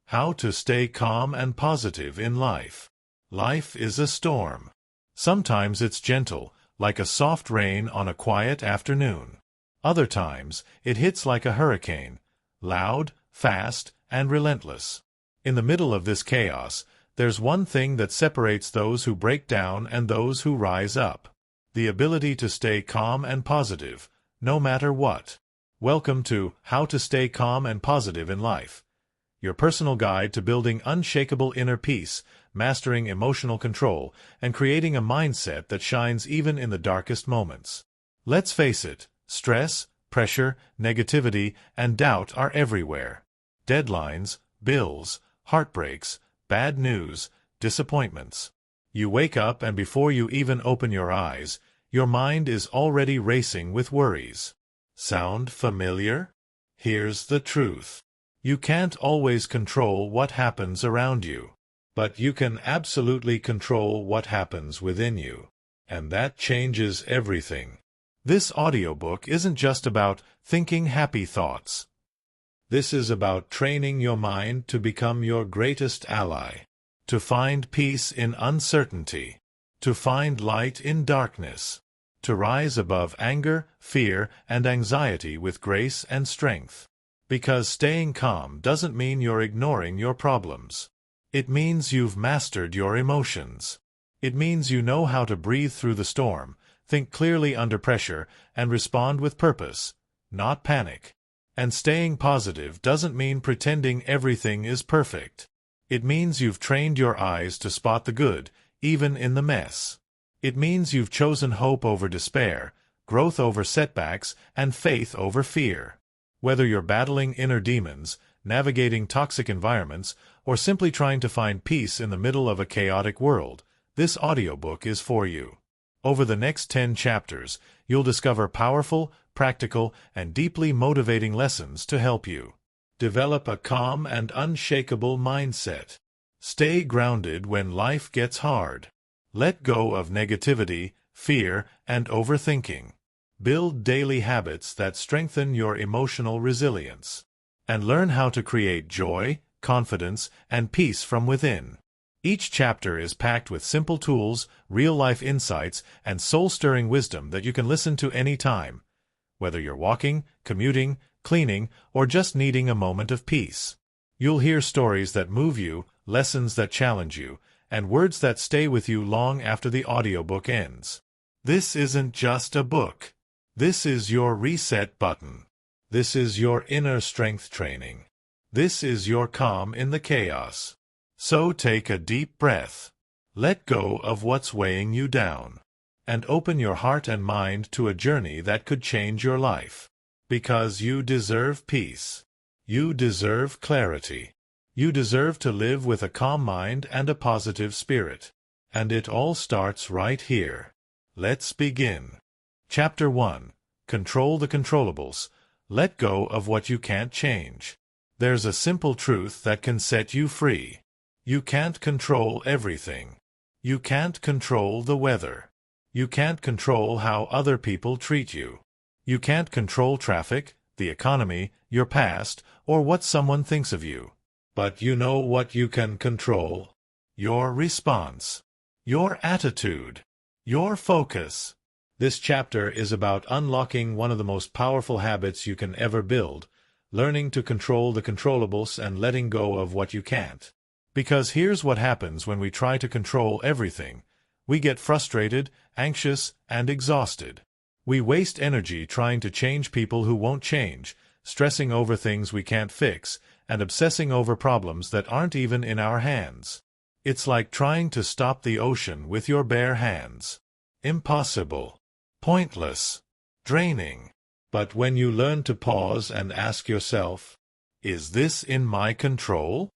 How to stay calm and positive in life. Life is a storm. Sometimes it's gentle, like a soft rain on a quiet afternoon. Other times, it hits like a hurricane, loud, fast, and relentless. In the middle of this chaos, there's one thing that separates those who break down and those who rise up. The ability to stay calm and positive, no matter what. Welcome to How to Stay Calm and Positive in Life, your personal guide to building unshakable inner peace, mastering emotional control, and creating a mindset that shines even in the darkest moments. Let's face it, stress, pressure, negativity, and doubt are everywhere. Deadlines, bills, heartbreaks, bad news, disappointments. You wake up and before you even open your eyes, your mind is already racing with worries. Sound familiar? Here's the truth. You can't always control what happens around you, but you can absolutely control what happens within you. And that changes everything. This audiobook isn't just about thinking happy thoughts. This is about training your mind to become your greatest ally, to find peace in uncertainty, to find light in darkness, to rise above anger, fear, and anxiety with grace and strength. Because staying calm doesn't mean you're ignoring your problems. It means you've mastered your emotions. It means you know how to breathe through the storm, think clearly under pressure, and respond with purpose, not panic. And staying positive doesn't mean pretending everything is perfect. It means you've trained your eyes to spot the good, even in the mess. It means you've chosen hope over despair, growth over setbacks, and faith over fear. Whether you're battling inner demons, navigating toxic environments, or simply trying to find peace in the middle of a chaotic world, this audiobook is for you. Over the next 10 chapters, you'll discover powerful, practical, and deeply motivating lessons to help you develop a calm and unshakable mindset. Stay grounded when life gets hard. Let go of negativity, fear, and overthinking. Build daily habits that strengthen your emotional resilience. And learn how to create joy, confidence, and peace from within. Each chapter is packed with simple tools, real-life insights, and soul-stirring wisdom that you can listen to any time, whether you're walking, commuting, cleaning, or just needing a moment of peace. You'll hear stories that move you, lessons that challenge you, and words that stay with you long after the audiobook ends. This isn't just a book. This is your reset button. This is your inner strength training. This is your calm in the chaos. So take a deep breath. Let go of what's weighing you down. And open your heart and mind to a journey that could change your life. Because you deserve peace. You deserve clarity. You deserve to live with a calm mind and a positive spirit. And it all starts right here. Let's begin. Chapter 1. Control the controllables. Let go of what you can't change. There's a simple truth that can set you free. You can't control everything. You can't control the weather. You can't control how other people treat you. You can't control traffic, the economy, your past, or what someone thinks of you. But you know what you can control? Your response. Your attitude. Your focus. This chapter is about unlocking one of the most powerful habits you can ever build, learning to control the controllables and letting go of what you can't. Because here's what happens when we try to control everything. We get frustrated, anxious, and exhausted. We waste energy trying to change people who won't change, stressing over things we can't fix, and obsessing over problems that aren't even in our hands. It's like trying to stop the ocean with your bare hands. Impossible. Pointless. Draining. But when you learn to pause and ask yourself, is this in my control?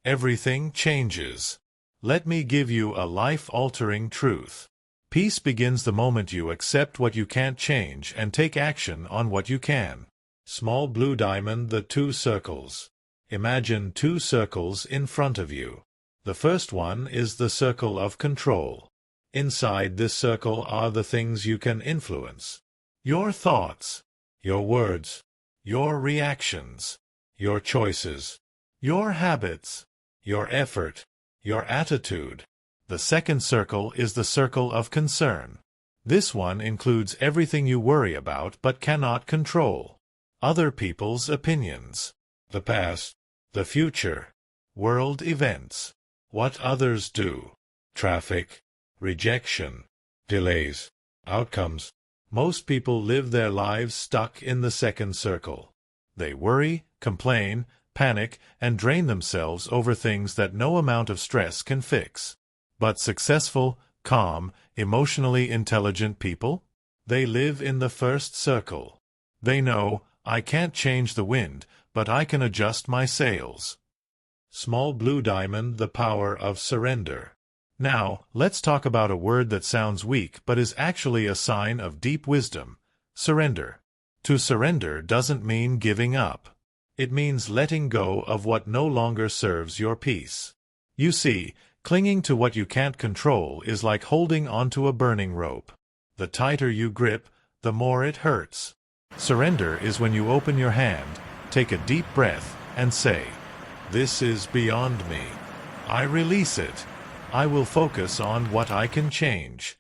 Everything changes. Let me give you a life-altering truth. Peace begins the moment you accept what you can't change and take action on what you can. Small blue diamond, the 2 circles. Imagine 2 circles in front of you. The first one is the circle of control. Inside this circle are the things you can influence. Your thoughts, your words, your reactions, your choices. your habits, your effort, your attitude. The second circle is the circle of concern. This one includes everything you worry about but cannot control. Other people's opinions, the past, the future, world events, what others do, traffic, rejection, delays, outcomes. Most people live their lives stuck in the second circle. They worry, complain, panic, and drain themselves over things that no amount of stress can fix. But successful, calm, emotionally intelligent people? They live in the first circle. They know, I can't change the wind, but I can adjust my sails. Small blue diamond, the power of surrender. Now, let's talk about a word that sounds weak but is actually a sign of deep wisdom. Surrender. To surrender doesn't mean giving up. It means letting go of what no longer serves your peace. You see, clinging to what you can't control is like holding onto a burning rope. The tighter you grip, the more it hurts. Surrender is when you open your hand, take a deep breath, and say, "This is beyond me. I release it. I will focus on what I can change."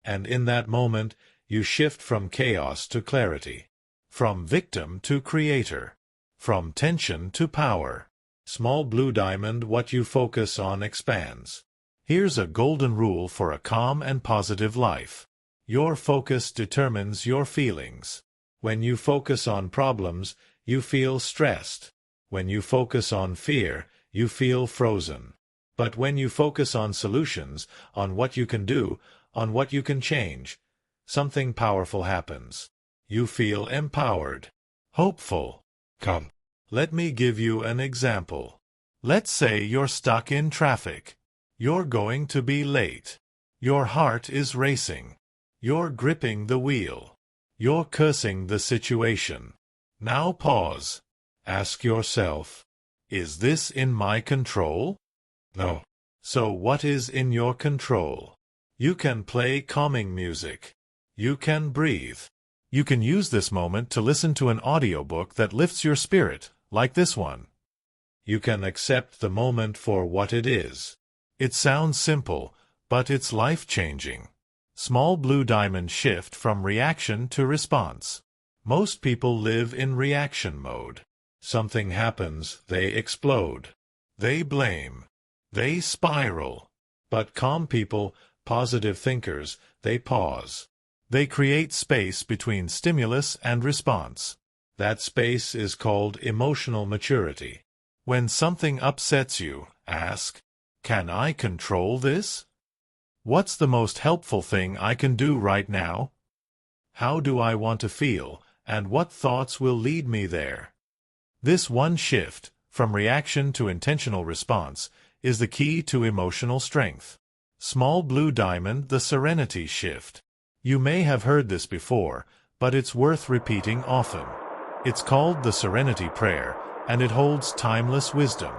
And in that moment, you shift from chaos to clarity, from victim to creator, from tension to power. Small blue diamond, what you focus on expands. Here's a golden rule for a calm and positive life. Your focus determines your feelings. When you focus on problems, you feel stressed. When you focus on fear, you feel frozen. But when you focus on solutions, on what you can do, on what you can change, something powerful happens. You feel empowered, hopeful. Come, let me give you an example. Let's say you're stuck in traffic. You're going to be late. Your heart is racing. You're gripping the wheel. You're cursing the situation. Now pause. Ask yourself, is this in my control? No. So what is in your control? You can play calming music. You can breathe. You can use this moment to listen to an audiobook that lifts your spirit, like this one. You can accept the moment for what it is. It sounds simple, but it's life-changing. Small blue diamond shift from reaction to response. Most people live in reaction mode. Something happens, they explode. They blame. They spiral. But calm people, positive thinkers, they pause. They create space between stimulus and response. That space is called emotional maturity. When something upsets you, ask, can I control this? What's the most helpful thing I can do right now? How do I want to feel, and what thoughts will lead me there? This one shift, from reaction to intentional response, is the key to emotional strength. Small blue diamond, the serenity shift. You may have heard this before, but it's worth repeating often. It's called the Serenity Prayer, and it holds timeless wisdom.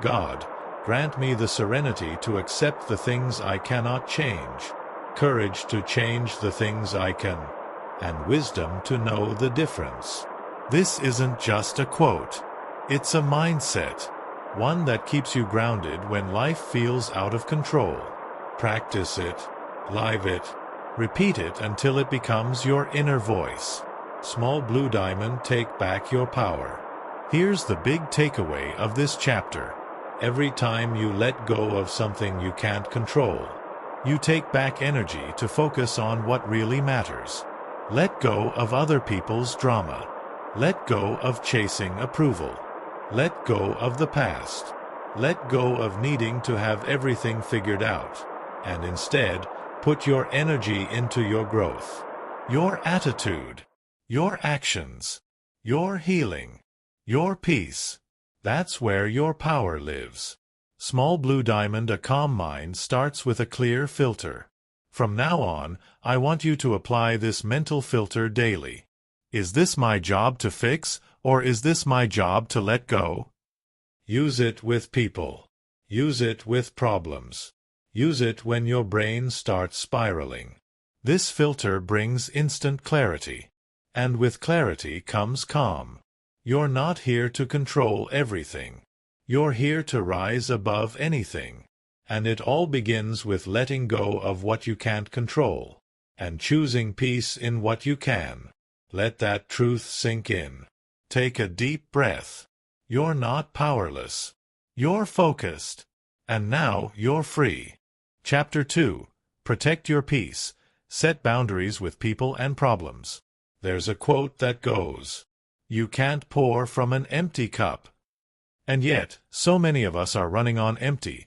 God, grant me the serenity to accept the things I cannot change, courage to change the things I can, and wisdom to know the difference. This isn't just a quote. It's a mindset, one that keeps you grounded when life feels out of control. Practice it, live it, repeat it until it becomes your inner voice. Small blue diamond, take back your power. Here's the big takeaway of this chapter. Every time you let go of something you can't control, you take back energy to focus on what really matters. Let go of other people's drama. Let go of chasing approval. Let go of the past. Let go of needing to have everything figured out. And instead, put your energy into your growth, your attitude, your actions, your healing, your peace. That's where your power lives. Small blue diamond, a calm mind starts with a clear filter. From now on, I want you to apply this mental filter daily. Is this my job to fix, or is this my job to let go? Use it with people. Use it with problems. Use it when your brain starts spiraling. This filter brings instant clarity. And with clarity comes calm. You're not here to control everything. You're here to rise above anything. And it all begins with letting go of what you can't control, and choosing peace in what you can. Let that truth sink in. Take a deep breath. You're not powerless. You're focused. And now you're free. Chapter 2. Protect your peace. Set boundaries with people and problems. There's a quote that goes, "You can't pour from an empty cup." And yet, so many of us are running on empty.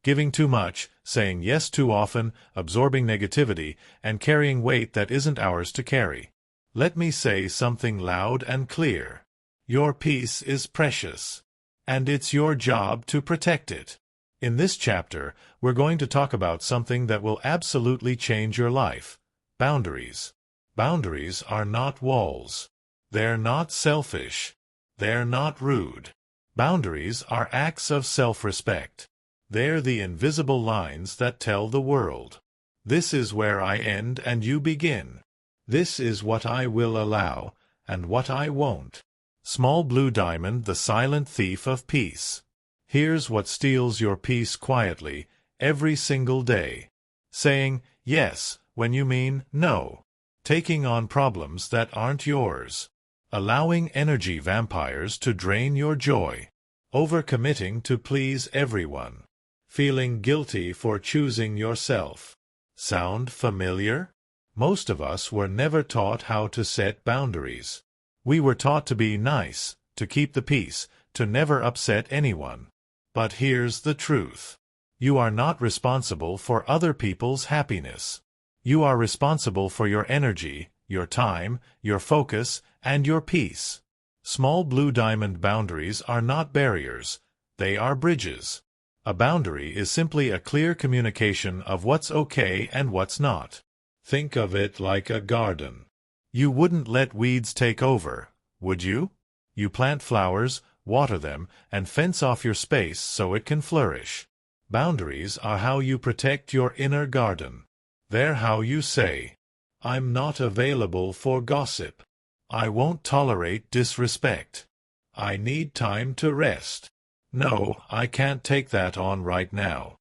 Giving too much, saying yes too often, absorbing negativity, and carrying weight that isn't ours to carry. Let me say something loud and clear. Your peace is precious, and it's your job to protect it. In this chapter, we're going to talk about something that will absolutely change your life: boundaries. Boundaries are not walls. They're not selfish. They're not rude. Boundaries are acts of self-respect. They're the invisible lines that tell the world, "This is where I end and you begin. This is what I will allow, and what I won't." Small blue diamond, the silent thief of peace. Here's what steals your peace quietly, every single day. Saying yes when you mean no. Taking on problems that aren't yours. Allowing energy vampires to drain your joy. Overcommitting to please everyone. Feeling guilty for choosing yourself. Sound familiar? Most of us were never taught how to set boundaries. We were taught to be nice, to keep the peace, to never upset anyone. But here's the truth. You are not responsible for other people's happiness. You are responsible for your energy, your time, your focus, and your peace. Small blue diamond boundaries are not barriers. They are bridges. A boundary is simply a clear communication of what's okay and what's not. Think of it like a garden. You wouldn't let weeds take over, would you? You plant flowers, water them, and fence off your space so it can flourish. Boundaries are how you protect your inner garden. They're how you say, "I'm not available for gossip. I won't tolerate disrespect. I need time to rest. No, I can't take that on right now.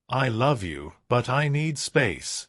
I love you, but I need space."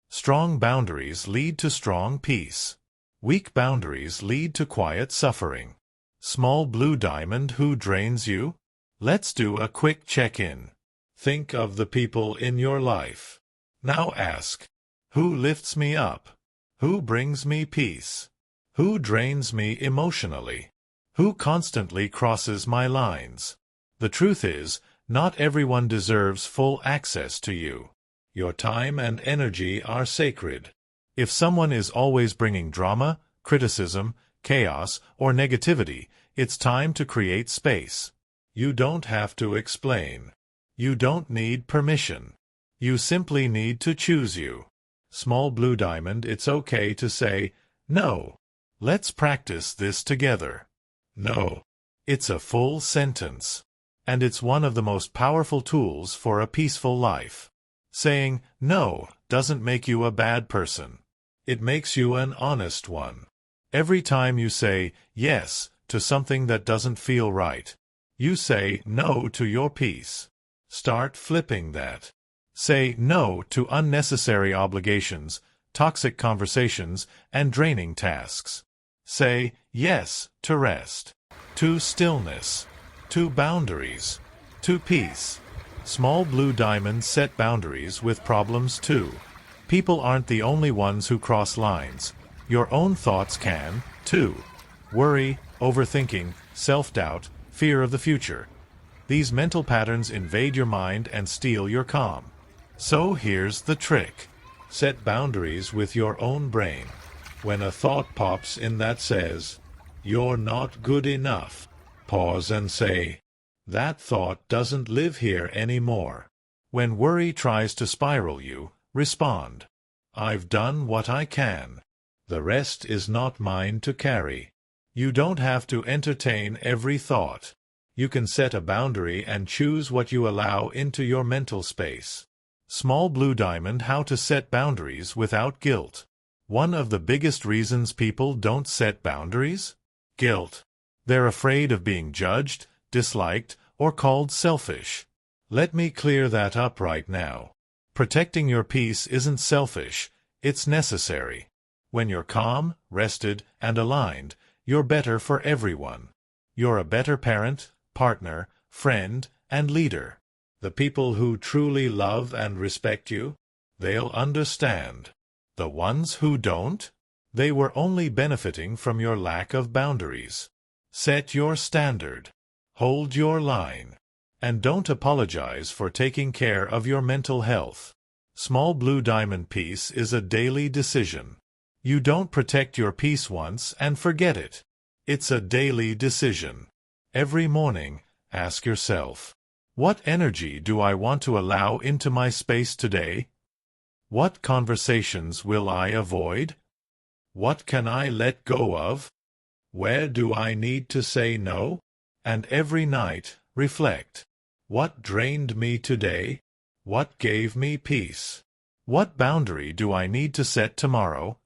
Strong boundaries lead to strong peace. Weak boundaries lead to quiet suffering. Small blue diamond, who drains you? Let's do a quick check-in. Think of the people in your life. Now ask, who lifts me up? Who brings me peace? Who drains me emotionally? Who constantly crosses my lines? The truth is, not everyone deserves full access to you. Your time and energy are sacred. If someone is always bringing drama, criticism, chaos, or negativity, it's time to create space. You don't have to explain. You don't need permission. You simply need to choose you. Small blue diamond, it's okay to say, "No." Let's practice this together. No. It's a full sentence. And it's one of the most powerful tools for a peaceful life. Saying no doesn't make you a bad person. It makes you an honest one. Every time you say yes to something that doesn't feel right, you say no to your peace. Start flipping that. Say no to unnecessary obligations, toxic conversations, and draining tasks. Say yes to rest, to stillness, to boundaries, to peace. Small blue diamonds set boundaries with problems too. People aren't the only ones who cross lines. Your own thoughts can, too. Worry, overthinking, self-doubt, fear of the future. These mental patterns invade your mind and steal your calm. So here's the trick. Set boundaries with your own brain. When a thought pops in that says, "You're not good enough," pause and say, "That thought doesn't live here anymore." When worry tries to spiral you, respond, "I've done what I can. The rest is not mine to carry." You don't have to entertain every thought. You can set a boundary and choose what you allow into your mental space. Small blue diamond, how to set boundaries without guilt. One of the biggest reasons people don't set boundaries? Guilt. They're afraid of being judged, disliked, or called selfish. Let me clear that up right now. Protecting your peace isn't selfish, it's necessary. When you're calm, rested, and aligned, you're better for everyone. You're a better parent, partner, friend, and leader. The people who truly love and respect you, they'll understand. The ones who don't, they were only benefiting from your lack of boundaries. Set your standard. Hold your line. And don't apologize for taking care of your mental health. Small blue diamond peace is a daily decision. You don't protect your peace once and forget it. It's a daily decision. Every morning, ask yourself, what energy do I want to allow into my space today? What conversations will I avoid? What can I let go of? Where do I need to say no? And every night, reflect. What drained me today? What gave me peace? What boundary do I need to set tomorrow?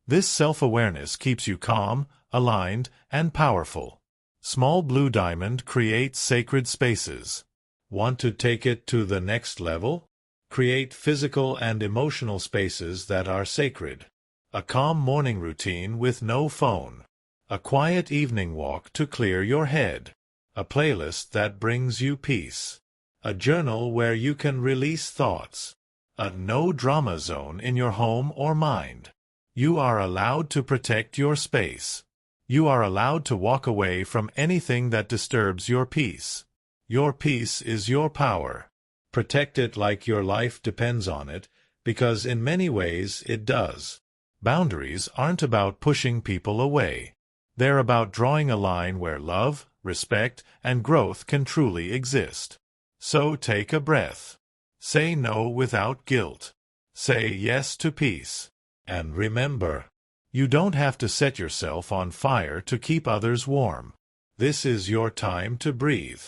This self-awareness keeps you calm, aligned, and powerful. Small blue diamond creates sacred spaces. Want to take it to the next level? Create physical and emotional spaces that are sacred. A calm morning routine with no phone. A quiet evening walk to clear your head. A playlist that brings you peace. A journal where you can release thoughts. A no-drama zone in your home or mind. You are allowed to protect your space. You are allowed to walk away from anything that disturbs your peace. Your peace is your power. Protect it like your life depends on it, because in many ways it does. Boundaries aren't about pushing people away. They're about drawing a line where love, respect, and growth can truly exist. So take a breath. Say no without guilt. Say yes to peace. And remember, you don't have to set yourself on fire to keep others warm. This is your time to breathe.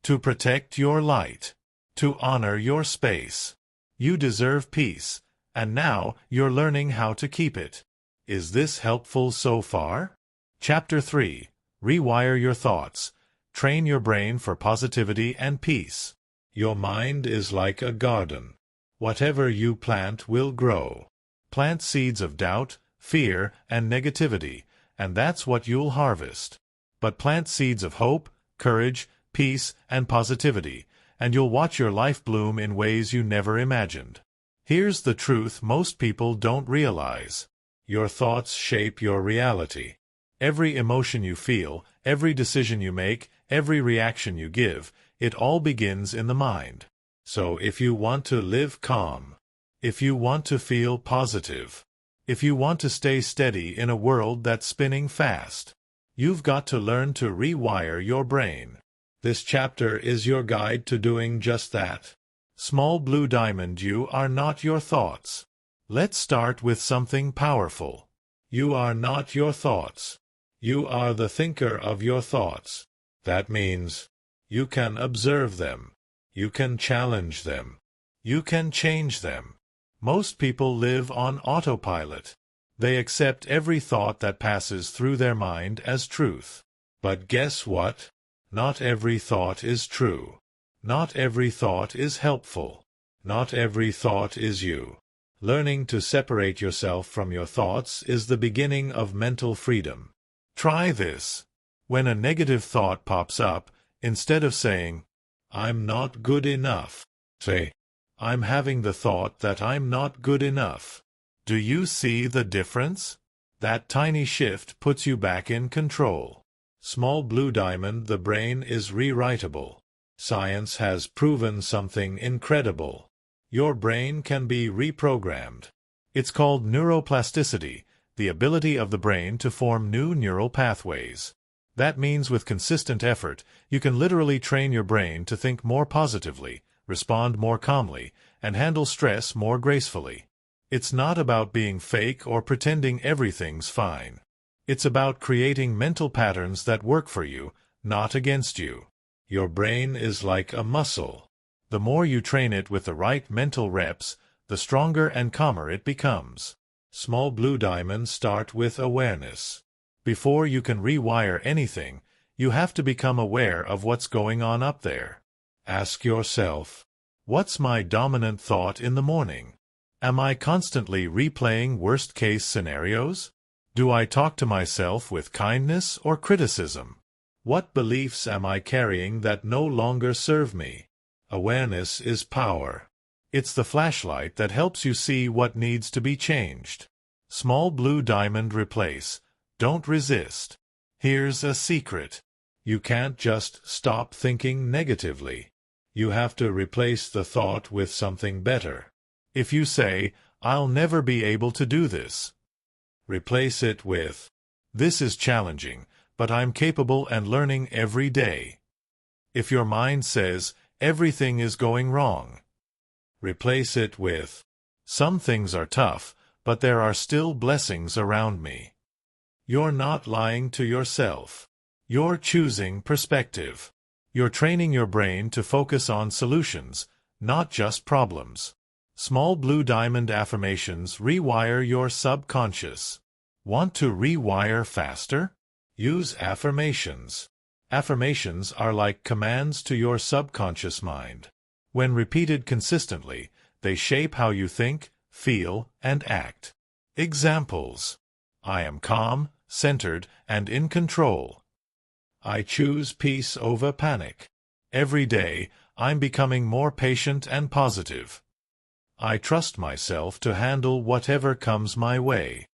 To protect your light. To honor your space. You deserve peace, and now you're learning how to keep it. Is this helpful so far? Chapter 3. Rewire your thoughts. Train your brain for positivity and peace. Your mind is like a garden. Whatever you plant will grow. Plant seeds of doubt, fear, and negativity, and that's what you'll harvest. But plant seeds of hope, courage, peace, and positivity, and you'll watch your life bloom in ways you never imagined. Here's the truth most people don't realize. Your thoughts shape your reality. Every emotion you feel, every decision you make, every reaction you give, it all begins in the mind. So if you want to live calm, if you want to feel positive, if you want to stay steady in a world that's spinning fast, you've got to learn to rewire your brain. This chapter is your guide to doing just that. Small blue diamond, you are not your thoughts. Let's start with something powerful. You are not your thoughts. You are the thinker of your thoughts. That means you can observe them. You can challenge them. You can change them. Most people live on autopilot. They accept every thought that passes through their mind as truth. But guess what? Not every thought is true. Not every thought is helpful. Not every thought is you. Learning to separate yourself from your thoughts is the beginning of mental freedom. Try this. When a negative thought pops up, instead of saying, "I'm not good enough," say, "I'm having the thought that I'm not good enough." Do you see the difference? That tiny shift puts you back in control. Small blue diamond, the brain is rewritable. Science has proven something incredible. Your brain can be reprogrammed. It's called neuroplasticity, the ability of the brain to form new neural pathways. That means with consistent effort, you can literally train your brain to think more positively, respond more calmly, and handle stress more gracefully. It's not about being fake or pretending everything's fine. It's about creating mental patterns that work for you, not against you. Your brain is like a muscle. The more you train it with the right mental reps, the stronger and calmer it becomes. Small blue diamonds start with awareness. Before you can rewire anything, You have to become aware of what's going on up there. Ask yourself, what's my dominant thought in the morning? Am I constantly replaying worst-case scenarios? Do I talk to myself with kindness or criticism? What beliefs am I carrying that no longer serve me? Awareness is power. It's the flashlight that helps you see what needs to be changed. Small blue diamond replace. Don't resist. Here's a secret. You can't just stop thinking negatively. You have to replace the thought with something better. If you say, "I'll never be able to do this," replace it with, "This is challenging, but I'm capable and learning every day." If your mind says, "Everything is going wrong," replace it with, "Some things are tough, but there are still blessings around me." You're not lying to yourself. You're choosing perspective. You're training your brain to focus on solutions, not just problems. Small blue diamond affirmations rewire your subconscious. Want to rewire faster? Use affirmations. Affirmations are like commands to your subconscious mind. When repeated consistently, they shape how you think, feel, and act. Examples: I am calm, centered, and in control. I choose peace over panic. Every day, I'm becoming more patient and positive. I trust myself to handle whatever comes my way.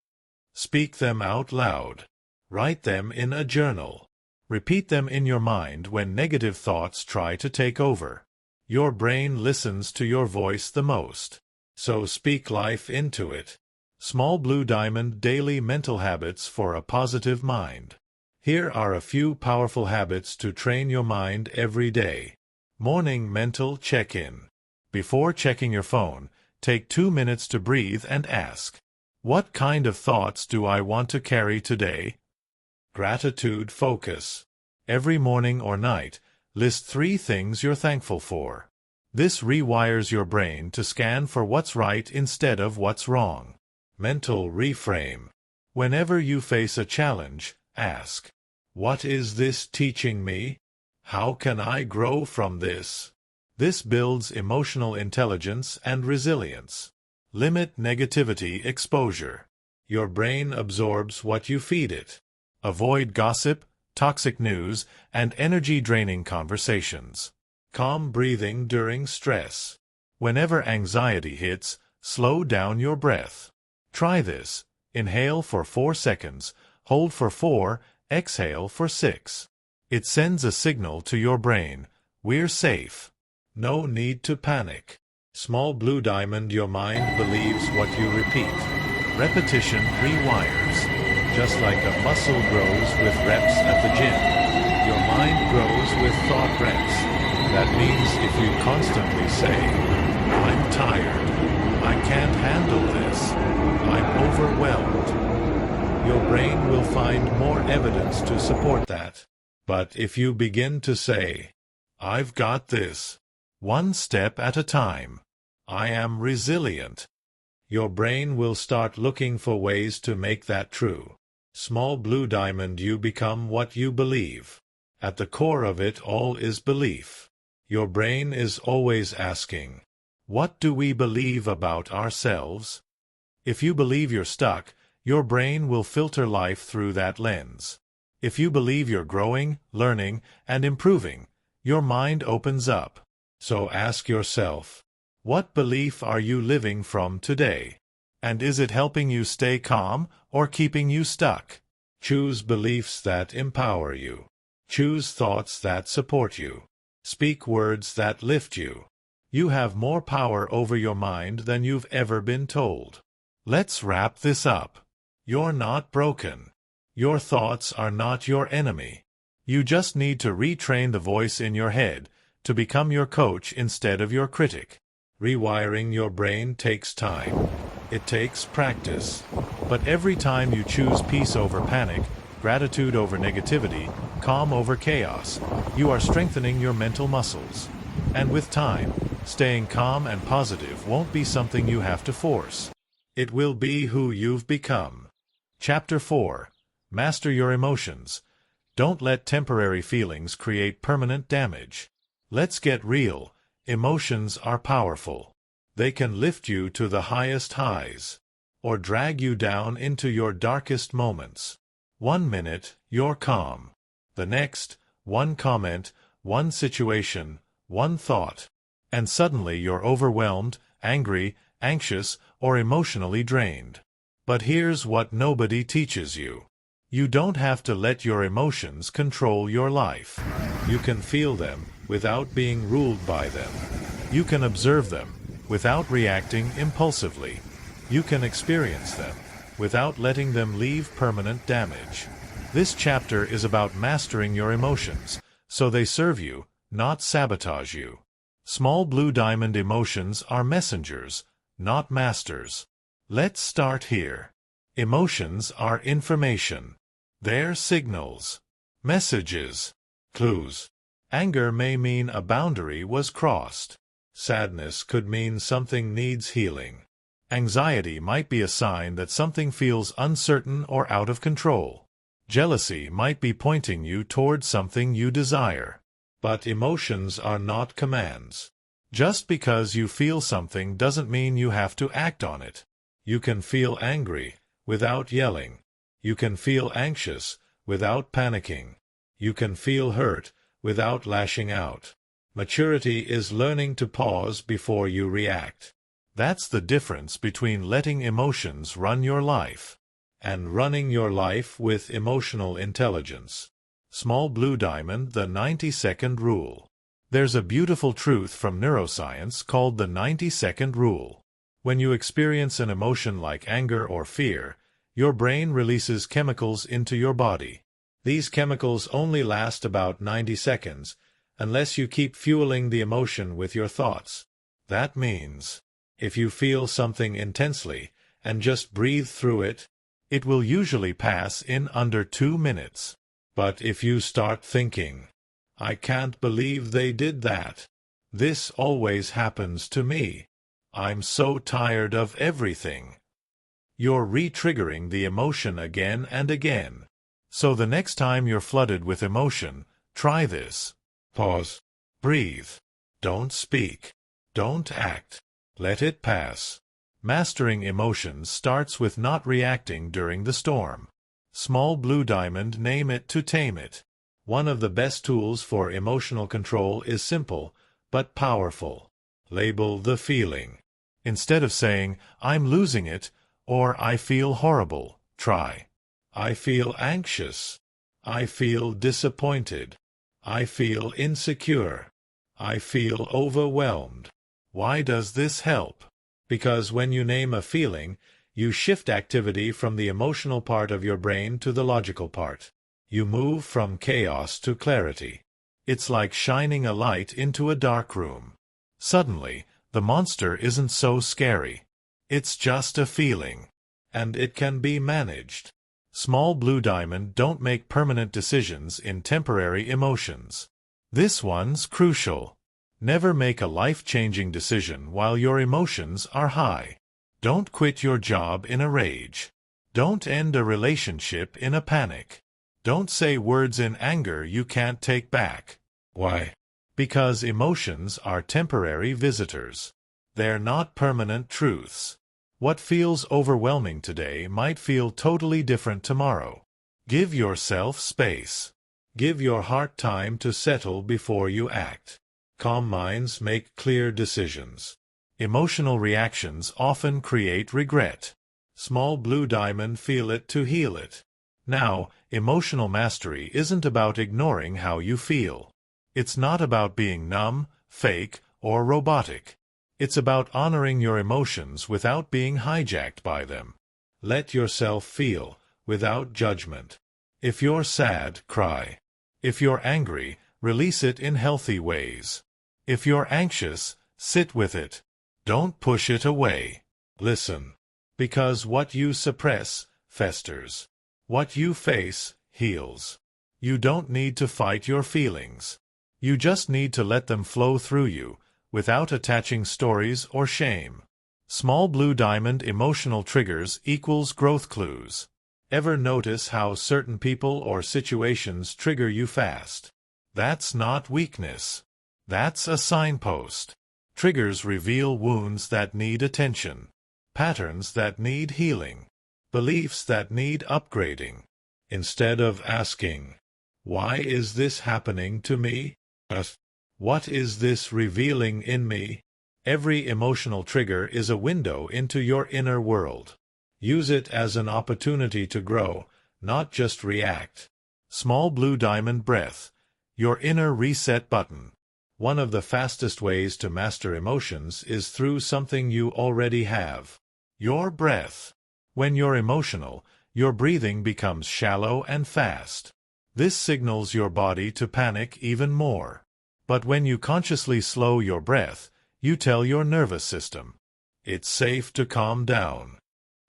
Speak them out loud. Write them in a journal. Repeat them in your mind when negative thoughts try to take over. Your brain listens to your voice the most, so speak life into it. Small blue diamond daily mental habits for a positive mind. Here are a few powerful habits to train your mind every day. Morning mental check-in. Before checking your phone, take 2 minutes to breathe and ask, what kind of thoughts do I want to carry today? Gratitude focus. Every morning or night, list 3 things you're thankful for. This rewires your brain to scan for what's right instead of what's wrong. Mental reframe. Whenever you face a challenge, ask, what is this teaching me? How can I grow from this? This builds emotional intelligence and resilience. Limit negativity exposure. Your brain absorbs what you feed it. Avoid gossip, toxic news, and energy-draining conversations. Calm breathing during stress. Whenever anxiety hits, slow down your breath. Try this. Inhale for 4 seconds, hold for 4, exhale for 6. It sends a signal to your brain, we're safe. No need to panic. Small blue diamond, your mind believes what you repeat. Repetition rewires. Just like a muscle grows with reps at the gym, your mind grows with thought reps. That means if you constantly say, I'm tired, I can't handle this, I'm overwhelmed, your brain will find more evidence to support that. But if you begin to say, I've got this, one step at a time, I am resilient, your brain will start looking for ways to make that true. Small blue diamond, you become what you believe. At the core of it all is belief. Your brain is always asking, what do we believe about ourselves? If you believe you're stuck, your brain will filter life through that lens. If you believe you're growing, learning, and improving, your mind opens up. So ask yourself, what belief are you living from today? And is it helping you stay calm or keeping you stuck? Choose beliefs that empower you. Choose thoughts that support you. Speak words that lift you. You have more power over your mind than you've ever been told. Let's wrap this up. You're not broken. Your thoughts are not your enemy. You just need to retrain the voice in your head to become your coach instead of your critic. Rewiring your brain takes time. It takes practice. But every time you choose peace over panic, gratitude over negativity, calm over chaos, you are strengthening your mental muscles. And with time, staying calm and positive won't be something you have to force. It will be who you've become. Chapter 4. Master your emotions. Don't let temporary feelings create permanent damage. Let's get real. Emotions are powerful. They can lift you to the highest highs, or drag you down into your darkest moments. 1 minute, you're calm. The next, one comment, one situation, one thought, and suddenly you're overwhelmed, angry, anxious, or emotionally drained. But here's what nobody teaches you. You don't have to let your emotions control your life. You can feel them without being ruled by them. You can observe them without reacting impulsively. You can experience them without letting them leave permanent damage. This chapter is about mastering your emotions, so they serve you, not sabotage you. Small blue diamond emotions are messengers, not masters. Let's start here. Emotions are information. They're signals, messages, clues. Anger may mean a boundary was crossed. Sadness could mean something needs healing. Anxiety might be a sign that something feels uncertain or out of control. Jealousy might be pointing you toward something you desire. But emotions are not commands. Just because you feel something doesn't mean you have to act on it. You can feel angry without yelling. You can feel anxious without panicking. You can feel hurt without lashing out. Maturity is learning to pause before you react. That's the difference between letting emotions run your life and running your life with emotional intelligence. Small blue diamond, the 90-second rule. There's a beautiful truth from neuroscience called the 90-second rule. When you experience an emotion like anger or fear, your brain releases chemicals into your body. These chemicals only last about 90 seconds, unless you keep fueling the emotion with your thoughts. That means, if you feel something intensely and just breathe through it, it will usually pass in under 2 minutes. But if you start thinking, I can't believe they did that. This always happens to me. I'm so tired of everything. You're re-triggering the emotion again and again. So the next time you're flooded with emotion, try this. Pause. Breathe. Don't speak. Don't act. Let it pass. Mastering emotions starts with not reacting during the storm. Small blue diamond, name it to tame it. One of the best tools for emotional control is simple, but powerful. Label the feeling. Instead of saying, I'm losing it, or I feel horrible, try, I feel anxious. I feel disappointed. I feel insecure. I feel overwhelmed. Why does this help? Because when you name a feeling, you shift activity from the emotional part of your brain to the logical part. You move from chaos to clarity. It's like shining a light into a dark room. Suddenly, the monster isn't so scary. It's just a feeling, and it can be managed. Small blue diamond, don't make permanent decisions in temporary emotions. This one's crucial. Never make a life-changing decision while your emotions are high. Don't quit your job in a rage. Don't end a relationship in a panic. Don't say words in anger you can't take back. Why? Because emotions are temporary visitors. They're not permanent truths. What feels overwhelming today might feel totally different tomorrow. Give yourself space. Give your heart time to settle before you act. Calm minds make clear decisions. Emotional reactions often create regret. Small blue diamond, feel it to heal it. Now, emotional mastery isn't about ignoring how you feel. It's not about being numb, fake, or robotic. It's about honoring your emotions without being hijacked by them. Let yourself feel, without judgment. If you're sad, cry. If you're angry, release it in healthy ways. If you're anxious, sit with it. Don't push it away. Listen. Because what you suppress, festers. What you face, heals. You don't need to fight your feelings. You just need to let them flow through you, without attaching stories or shame. Small blue diamond, emotional triggers equals growth clues. Ever notice how certain people or situations trigger you fast? That's not weakness. That's a signpost. Triggers reveal wounds that need attention, patterns that need healing, beliefs that need upgrading. Instead of asking, "Why is this happening to me?" ask, "What is this revealing in me?" Every emotional trigger is a window into your inner world. Use it as an opportunity to grow, not just react. Small blue diamond breath, your inner reset button. One of the fastest ways to master emotions is through something you already have: your breath. When you're emotional, your breathing becomes shallow and fast. This signals your body to panic even more. But when you consciously slow your breath, you tell your nervous system, "It's safe to calm down."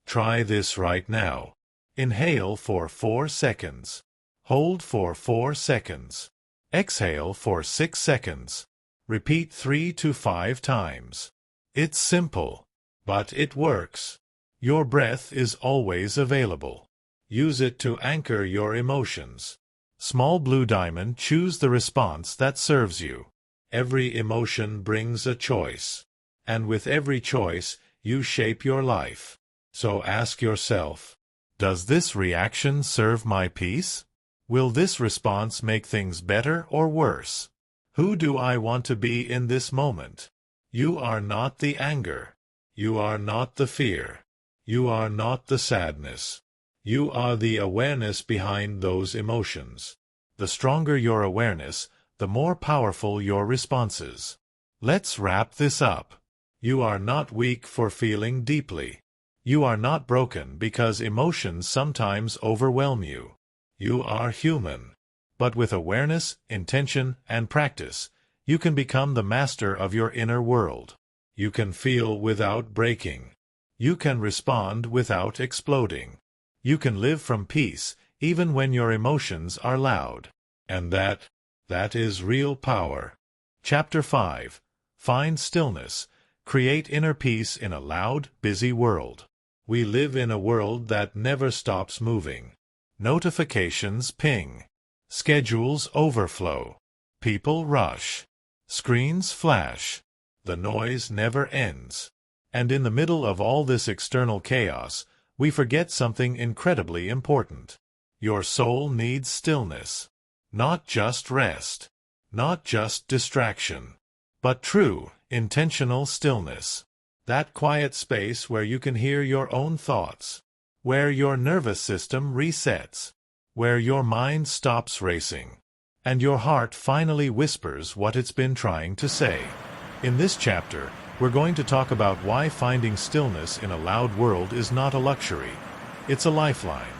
Try this right now. Inhale for 4 seconds. Hold for 4 seconds. Exhale for 6 seconds. Repeat 3 to 5 times. It's simple, but it works. Your breath is always available. Use it to anchor your emotions. Small blue diamond, choose the response that serves you. Every emotion brings a choice. And with every choice, you shape your life. So ask yourself, does this reaction serve my peace? Will this response make things better or worse? Who do I want to be in this moment? You are not the anger. You are not the fear. You are not the sadness. You are the awareness behind those emotions. The stronger your awareness, the more powerful your responses. Let's wrap this up. You are not weak for feeling deeply. You are not broken because emotions sometimes overwhelm you. You are human. But with awareness, intention, and practice, you can become the master of your inner world. You can feel without breaking. You can respond without exploding. You can live from peace, even when your emotions are loud. And that is real power. Chapter 5. Find stillness. Create inner peace in a loud, busy world. We live in a world that never stops moving. Notifications ping. Schedules overflow. People rush. Screens flash. The noise never ends. And in the middle of all this external chaos, we forget something incredibly important. Your soul needs stillness. Not just rest. Not just distraction. But true, intentional stillness. That quiet space where you can hear your own thoughts. Where your nervous system resets. Where your mind stops racing. And your heart finally whispers what it's been trying to say. In this chapter, we're going to talk about why finding stillness in a loud world is not a luxury. It's a lifeline.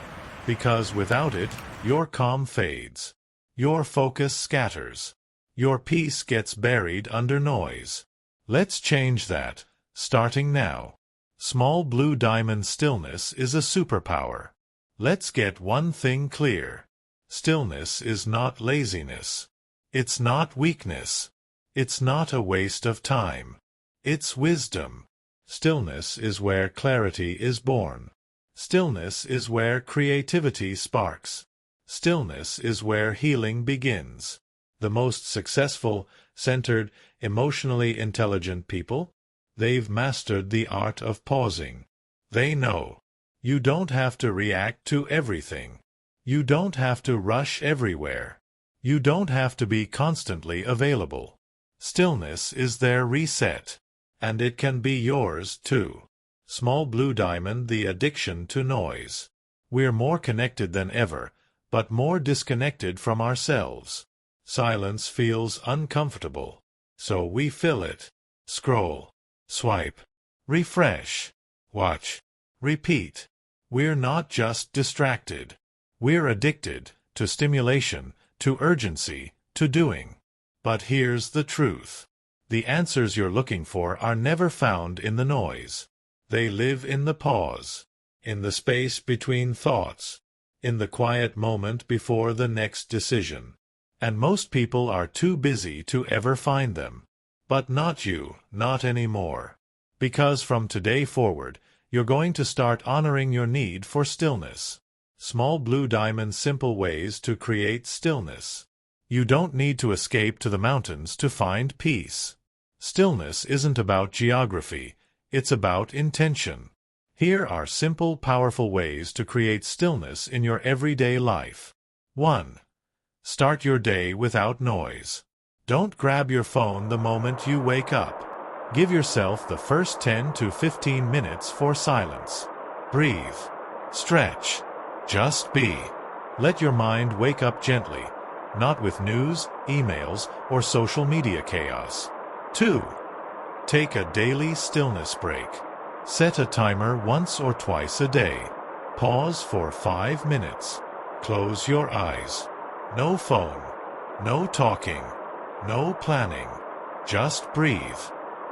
Because without it, your calm fades. Your focus scatters. Your peace gets buried under noise. Let's change that, starting now. Small blue diamond stillness is a superpower. Let's get one thing clear. Stillness is not laziness. It's not weakness. It's not a waste of time. It's wisdom. Stillness is where clarity is born. Stillness is where creativity sparks. Stillness is where healing begins. The most successful, centered, emotionally intelligent people, they've mastered the art of pausing. They know. You don't have to react to everything. You don't have to rush everywhere. You don't have to be constantly available. Stillness is their reset. And it can be yours, too. Small blue diamond, the addiction to noise. We're more connected than ever, but more disconnected from ourselves. Silence feels uncomfortable. So we fill it. Scroll. Swipe. Refresh. Watch. Repeat. We're not just distracted. We're addicted to stimulation, to urgency, to doing. But here's the truth. The answers you're looking for are never found in the noise. They live in the pause, in the space between thoughts, in the quiet moment before the next decision. And most people are too busy to ever find them. But not you, not anymore. Because from today forward, you're going to start honoring your need for stillness. Small blue diamond simple ways to create stillness. You don't need to escape to the mountains to find peace. Stillness isn't about geography, it's about intention. Here are simple, powerful ways to create stillness in your everyday life. 1. Start your day without noise. Don't grab your phone the moment you wake up. Give yourself the first 10 to 15 minutes for silence. Breathe. Stretch. Just be. Let your mind wake up gently, not with news, emails, or social media chaos. 2. Take a daily stillness break. Set a timer once or twice a day. Pause for 5 minutes. Close your eyes. No phone. No talking. No planning. Just breathe.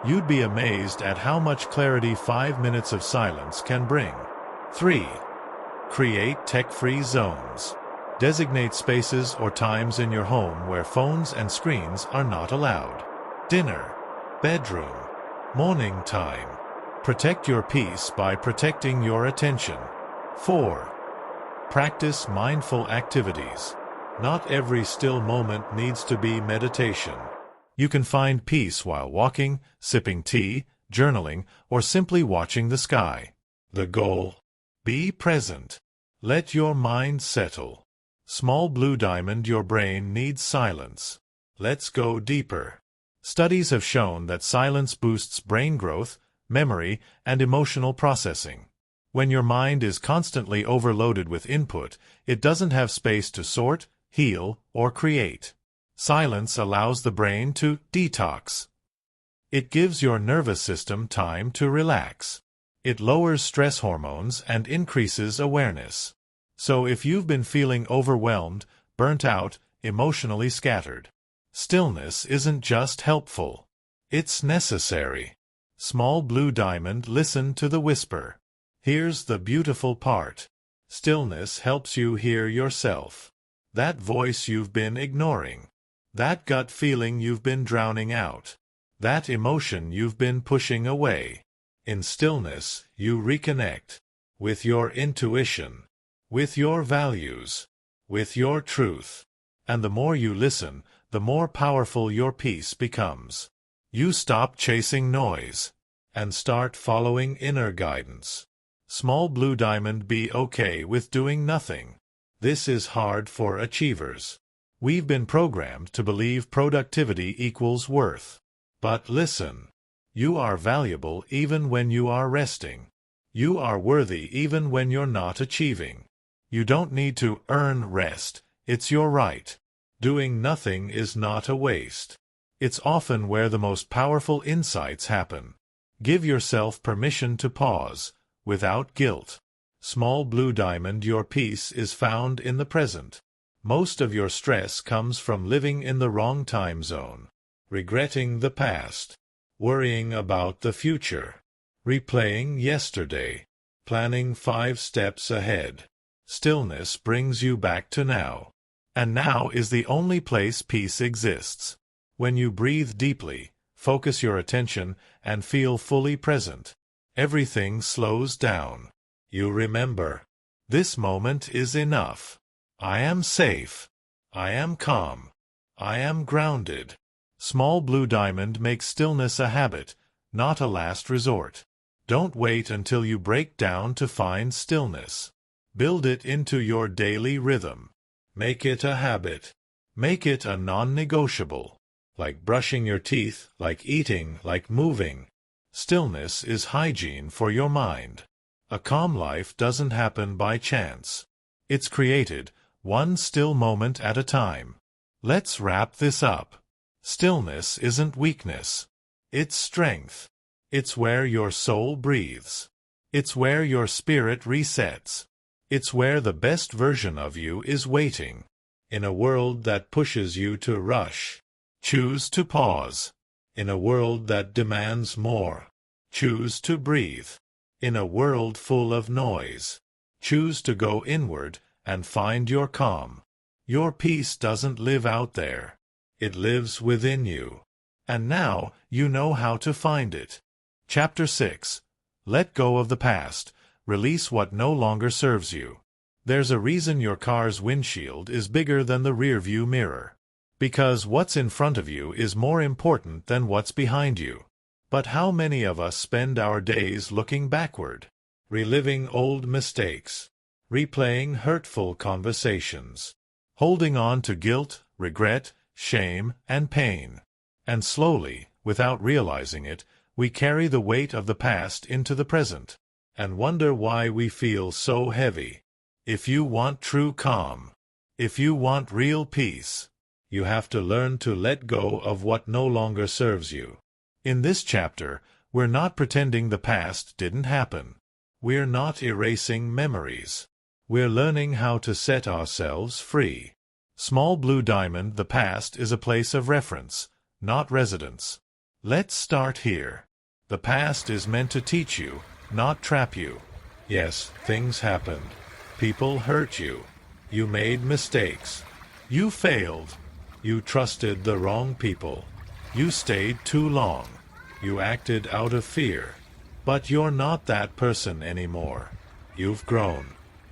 You'd be amazed at how much clarity 5 minutes of silence can bring. 3. Create tech-free zones. Designate spaces or times in your home where phones and screens are not allowed. Dinner, bedroom, morning time. Protect your peace by protecting your attention. 4. Practice mindful activities. Not every still moment needs to be meditation. You can find peace while walking, sipping tea, journaling, or simply watching the sky. The goal: be present. Let your mind settle. Small blue diamond, your brain needs silence. Let's go deeper. Studies have shown that silence boosts brain growth, memory, and emotional processing. When your mind is constantly overloaded with input, it doesn't have space to sort, heal, or create. Silence allows the brain to detox. It gives your nervous system time to relax. It lowers stress hormones and increases awareness. So if you've been feeling overwhelmed, burnt out, emotionally scattered, stillness isn't just helpful. It's necessary. Small blue diamond, listen to the whisper. Here's the beautiful part. Stillness helps you hear yourself. That voice you've been ignoring. That gut feeling you've been drowning out. That emotion you've been pushing away. In stillness, you reconnect with your intuition, with your values, with your truth. And the more you listen, the more powerful your peace becomes. You stop chasing noise and start following inner guidance. Small blue diamond, be okay with doing nothing. This is hard for achievers. We've been programmed to believe productivity equals worth. But listen. You are valuable even when you are resting. You are worthy even when you're not achieving. You don't need to earn rest. It's your right. Doing nothing is not a waste. It's often where the most powerful insights happen. Give yourself permission to pause, without guilt. Small blue diamond, your peace is found in the present. Most of your stress comes from living in the wrong time zone, regretting the past, worrying about the future, replaying yesterday, planning 5 steps ahead. Stillness brings you back to now. And now is the only place peace exists. When you breathe deeply, focus your attention, and feel fully present, everything slows down. You remember, this moment is enough. I am safe. I am calm. I am grounded. Small blue diamond, makes stillness a habit, not a last resort. Don't wait until you break down to find stillness. Build it into your daily rhythm. Make it a habit. Make it a non-negotiable. Like brushing your teeth, like eating, like moving. Stillness is hygiene for your mind. A calm life doesn't happen by chance. It's created, one still moment at a time. Let's wrap this up. Stillness isn't weakness. It's strength. It's where your soul breathes. It's where your spirit resets. It's where the best version of you is waiting. In a world that pushes you to rush, choose to pause. In a world that demands more, choose to breathe. In a world full of noise, choose to go inward and find your calm. Your peace doesn't live out there. It lives within you. And now you know how to find it. Chapter 6. Let go of the past. Release what no longer serves you. There's a reason your car's windshield is bigger than the rearview mirror. Because what's in front of you is more important than what's behind you. But how many of us spend our days looking backward, reliving old mistakes, replaying hurtful conversations, holding on to guilt, regret, shame, and pain? And slowly, without realizing it, we carry the weight of the past into the present, and wonder why we feel so heavy. If you want true calm, if you want real peace, you have to learn to let go of what no longer serves you. In this chapter, we're not pretending the past didn't happen. We're not erasing memories. We're learning how to set ourselves free. Small blue diamond, the past is a place of reference, not residence. Let's start here. The past is meant to teach you, not trap you. Yes, things happened. People hurt you. You made mistakes. You failed. You trusted the wrong people. You stayed too long. You acted out of fear. But you're not that person anymore. You've grown.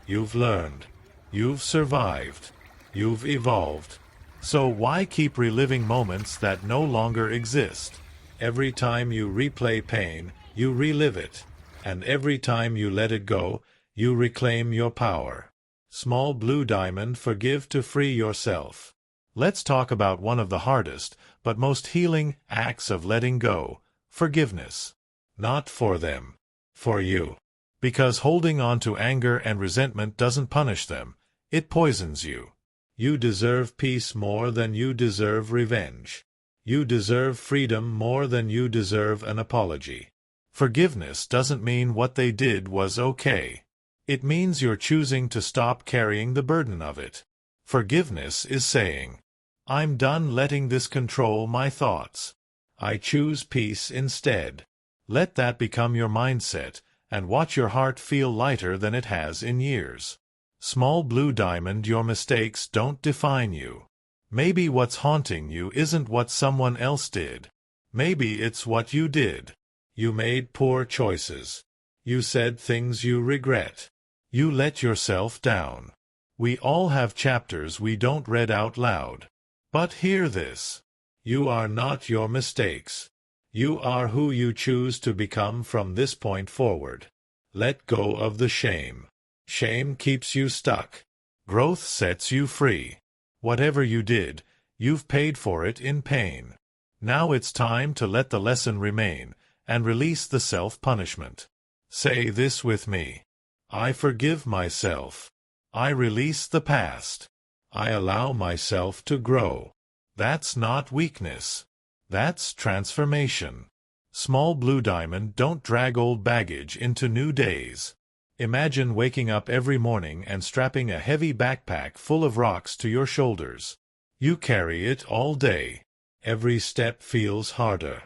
You've learned. You've survived. You've evolved. So why keep reliving moments that no longer exist? Every time you replay pain, you relive it. And every time you let it go, you reclaim your power. Small blue diamond, forgive to free yourself. Let's talk about one of the hardest, but most healing acts of letting go: forgiveness. Not for them. For you. Because holding on to anger and resentment doesn't punish them. It poisons you. You deserve peace more than you deserve revenge. You deserve freedom more than you deserve an apology. Forgiveness doesn't mean what they did was okay. It means you're choosing to stop carrying the burden of it. Forgiveness is saying, I'm done letting this control my thoughts. I choose peace instead. Let that become your mindset, and watch your heart feel lighter than it has in years. Small blue diamond, your mistakes don't define you. Maybe what's haunting you isn't what someone else did. Maybe it's what you did. You made poor choices. You said things you regret. You let yourself down. We all have chapters we don't read out loud. But hear this. You are not your mistakes. You are who you choose to become from this point forward. Let go of the shame. Shame keeps you stuck. Growth sets you free. Whatever you did, you've paid for it in pain. Now it's time to let the lesson remain, and release the self-punishment. Say this with me. I forgive myself. I release the past. I allow myself to grow. That's not weakness. That's transformation. Small blue diamond, don't drag old baggage into new days. Imagine waking up every morning and strapping a heavy backpack full of rocks to your shoulders. You carry it all day. Every step feels harder.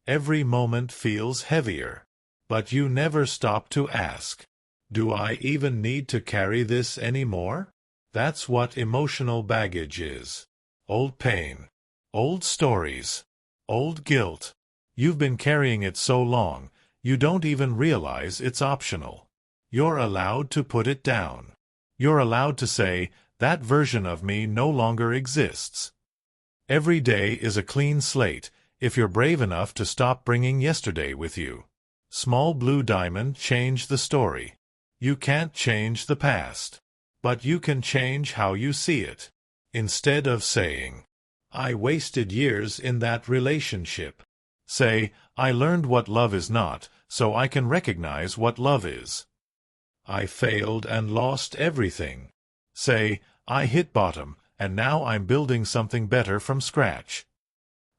Every moment feels heavier. But you never stop to ask, do I even need to carry this anymore? That's what emotional baggage is. Old pain. Old stories. Old guilt. You've been carrying it so long, you don't even realize it's optional. You're allowed to put it down. You're allowed to say, that version of me no longer exists. Every day is a clean slate, if you're brave enough to stop bringing yesterday with you. Small blue diamond, change the story. You can't change the past. But you can change how you see it. Instead of saying, I wasted years in that relationship, say, I learned what love is not, so I can recognize what love is. I failed and lost everything. Say, I hit bottom, and now I'm building something better from scratch.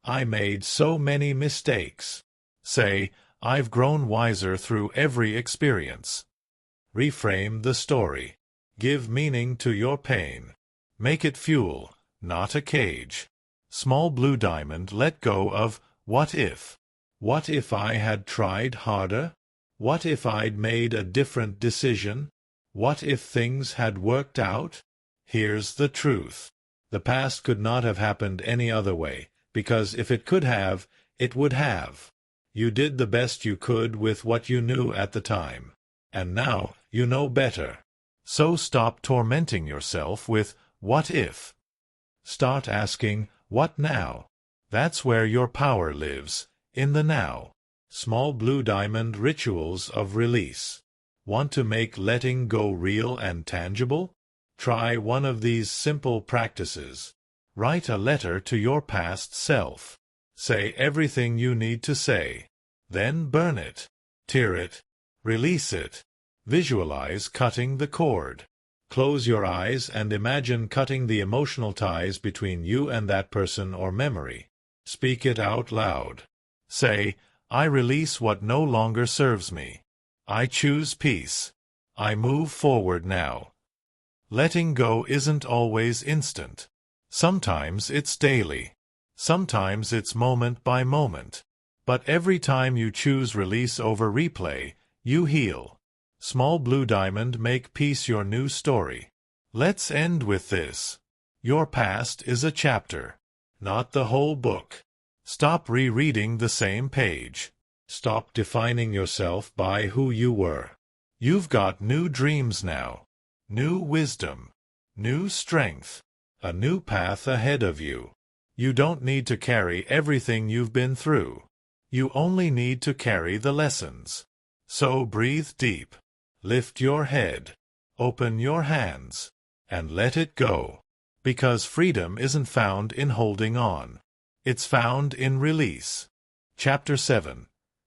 I made so many mistakes. Say, I've grown wiser through every experience. Reframe the story. Give meaning to your pain. Make it fuel, not a cage. Small blue diamond, let go of what if. What if I had tried harder? What if I'd made a different decision? What if things had worked out? Here's the truth. The past could not have happened any other way, because if it could have, it would have. You did the best you could with what you knew at the time. And now you know better. So stop tormenting yourself with "what if?" Start asking "what now?" That's where your power lives, in the now. Small blue diamond rituals of release. Want to make letting go real and tangible? Try one of these simple practices. Write a letter to your past self. Say everything you need to say. Then burn it. Tear it. Release it. Visualize cutting the cord. Close your eyes and imagine cutting the emotional ties between you and that person or memory. Speak it out loud. Say, "I release what no longer serves me. I choose peace. I move forward now." Letting go isn't always instant. Sometimes it's daily. Sometimes it's moment by moment. But every time you choose release over replay, you heal. Small blue diamond, make peace your new story. Let's end with this. Your past is a chapter, not the whole book. Stop rereading the same page. Stop defining yourself by who you were. You've got new dreams now, new wisdom, new strength, a new path ahead of you. You don't need to carry everything you've been through. You only need to carry the lessons. So breathe deep. Lift your head, open your hands, and let it go. Because freedom isn't found in holding on. It's found in release. Chapter 7.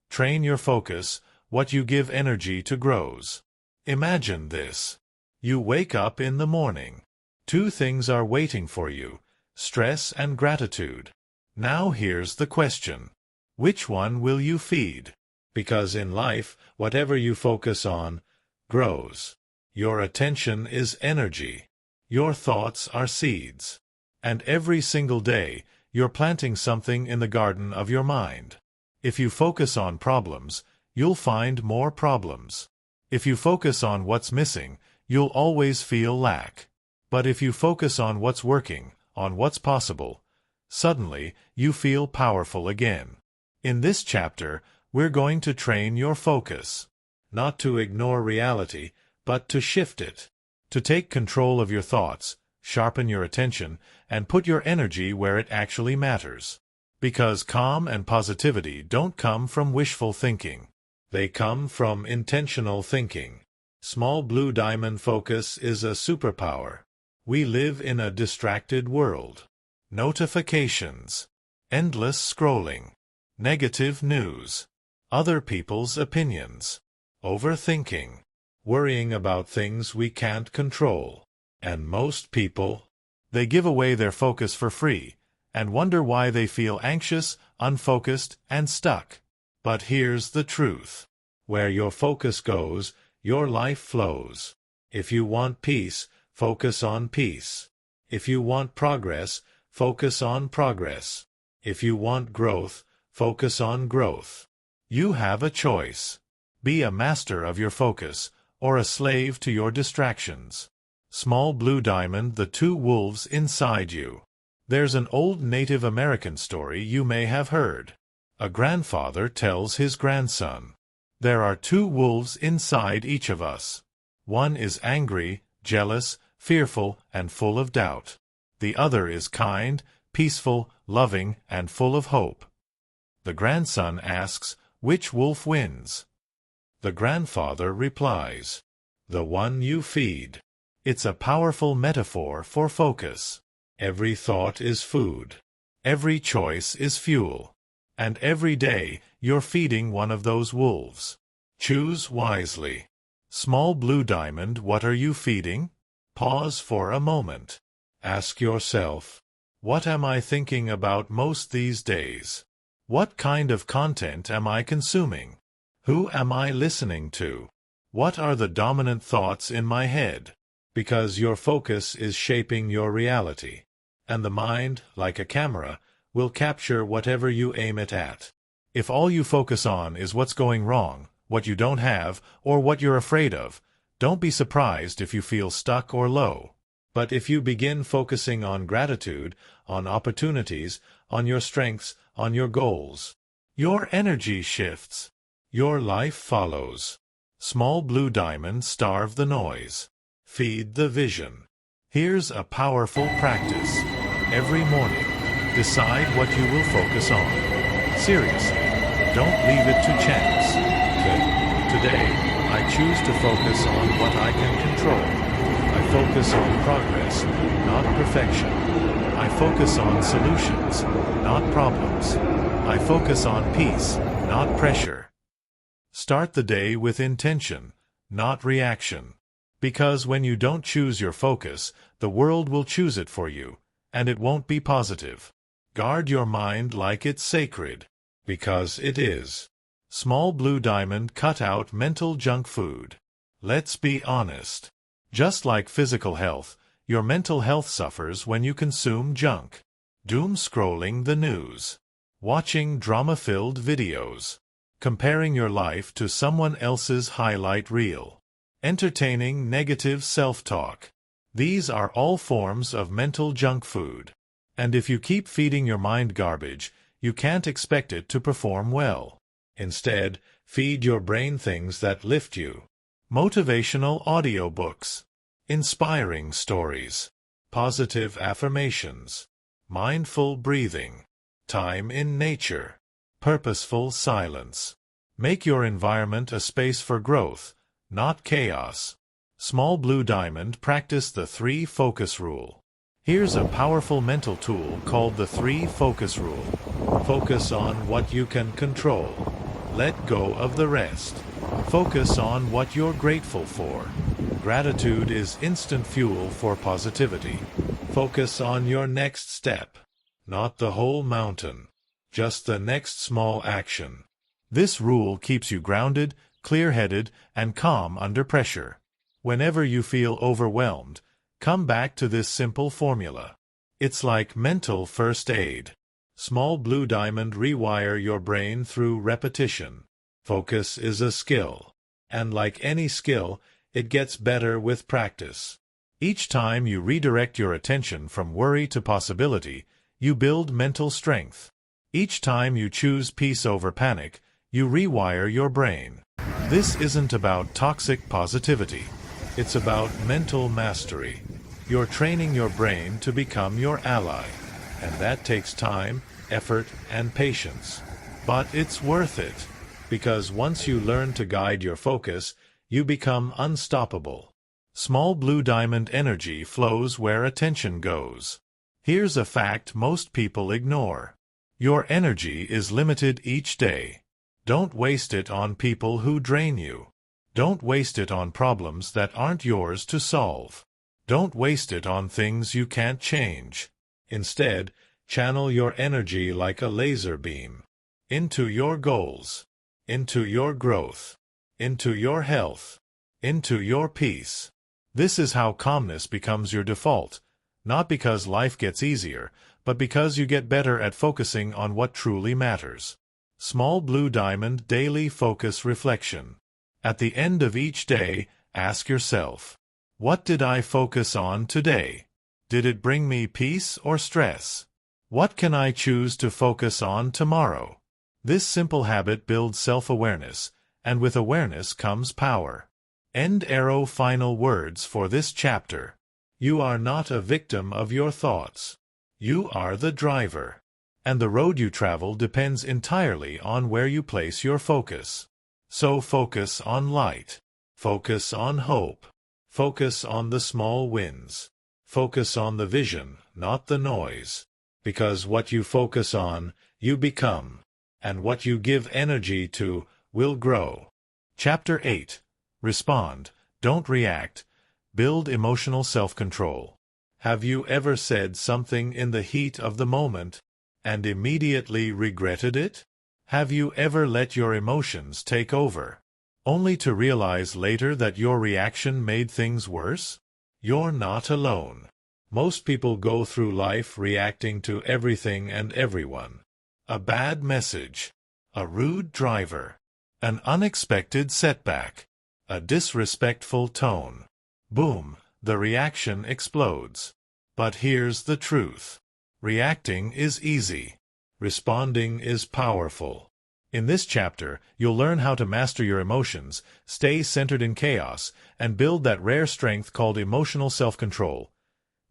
Train your focus. What you give energy to grows. Imagine this. You wake up in the morning. Two things are waiting for you, stress and gratitude. Now here's the question. Which one will you feed? Because in life, whatever you focus on, grows. Your attention is energy. Your thoughts are seeds. And every single day, you're planting something in the garden of your mind. If you focus on problems, you'll find more problems. If you focus on what's missing, you'll always feel lack. But if you focus on what's working, on what's possible, suddenly you feel powerful again. In this chapter, we're going to train your focus. Not to ignore reality, but to shift it. To take control of your thoughts, sharpen your attention, and put your energy where it actually matters. Because calm and positivity don't come from wishful thinking. They come from intentional thinking. Small blue diamond focus is a superpower. We live in a distracted world. Notifications, endless scrolling, negative news, other people's opinions, overthinking, worrying about things we can't control. And most people, they give away their focus for free and wonder why they feel anxious, unfocused, and stuck. But here's the truth. Where your focus goes, your life flows. If you want peace, focus on peace. If you want progress, focus on progress. If you want growth, focus on growth. You have a choice. Be a master of your focus, or a slave to your distractions. Small blue diamond, the two wolves inside you. There's an old Native American story you may have heard. A grandfather tells his grandson, "There are two wolves inside each of us. One is angry, jealous, fearful, and full of doubt. The other is kind, peaceful, loving, and full of hope." The grandson asks, "Which wolf wins?" The grandfather replies, "The one you feed." It's a powerful metaphor for focus. Every thought is food. Every choice is fuel. And every day, you're feeding one of those wolves. Choose wisely. Small blue diamond, what are you feeding? Pause for a moment. Ask yourself, what am I thinking about most these days? What kind of content am I consuming? Who am I listening to? What are the dominant thoughts in my head? Because your focus is shaping your reality. And the mind, like a camera, will capture whatever you aim it at. If all you focus on is what's going wrong, what you don't have, or what you're afraid of, don't be surprised if you feel stuck or low. But if you begin focusing on gratitude, on opportunities, on your strengths, on your goals, your energy shifts. Your life follows. Small blue diamond, starve the noise. Feed the vision. Here's a powerful practice. Every morning, decide what you will focus on. Seriously, don't leave it to chance. Today, I choose to focus on what I can control. I focus on progress, not perfection. I focus on solutions, not problems. I focus on peace, not pressure. Start the day with intention, not reaction. Because when you don't choose your focus, the world will choose it for you, and it won't be positive. Guard your mind like it's sacred, because it is. Small blue diamond cut out mental junk food. Let's be honest. Just like physical health, your mental health suffers when you consume junk. Doom scrolling the news. Watching drama-filled videos. Comparing your life to someone else's highlight reel. Entertaining negative self-talk. These are all forms of mental junk food. And if you keep feeding your mind garbage, you can't expect it to perform well. Instead, feed your brain things that lift you. Motivational audiobooks. Inspiring stories. Positive affirmations. Mindful breathing. Time in nature. Purposeful silence. Make your environment a space for growth, not chaos. Small blue diamond practice the 3 focus rule. Here's a powerful mental tool called the 3 focus rule. Focus on what you can control. Let go of the rest. Focus on what you're grateful for. Gratitude is instant fuel for positivity. Focus on your next step. Not the whole mountain. Just the next small action. This rule keeps you grounded, clear-headed, and calm under pressure. Whenever you feel overwhelmed, come back to this simple formula. It's like mental first aid. Small blue diamond rewire your brain through repetition. Focus is a skill. And like any skill, it gets better with practice. Each time you redirect your attention from worry to possibility, you build mental strength. Each time you choose peace over panic, you rewire your brain. This isn't about toxic positivity. It's about mental mastery. You're training your brain to become your ally. And that takes time, effort, and patience. But it's worth it. Because once you learn to guide your focus, you become unstoppable. Small blue diamond energy flows where attention goes. Here's a fact most people ignore. Your energy is limited each day. Don't waste it on people who drain you. Don't waste it on problems that aren't yours to solve. Don't waste it on things you can't change. Instead, channel your energy like a laser beam. Into your goals. Into your growth. Into your health. Into your peace. This is how calmness becomes your default, not because life gets easier, but because you get better at focusing on what truly matters. Small blue diamond daily focus reflection. At the end of each day, ask yourself, what did I focus on today? Did it bring me peace or stress? What can I choose to focus on tomorrow? This simple habit builds self-awareness, and with awareness comes power. End arrow. Final words for this chapter. You are not a victim of your thoughts. You are the driver. And the road you travel depends entirely on where you place your focus. So focus on light. Focus on hope. Focus on the small wins. Focus on the vision, not the noise. Because what you focus on, you become. And what you give energy to, will grow. Chapter 8. Respond, don't react. Build emotional self-control. Have you ever said something in the heat of the moment, and immediately regretted it? Have you ever let your emotions take over, only to realize later that your reaction made things worse? You're not alone. Most people go through life reacting to everything and everyone. A bad message, a rude driver, an unexpected setback, a disrespectful tone. Boom, the reaction explodes. But here's the truth. Reacting is easy. Responding is powerful. In this chapter, you'll learn how to master your emotions, stay centered in chaos, and build that rare strength called emotional self-control,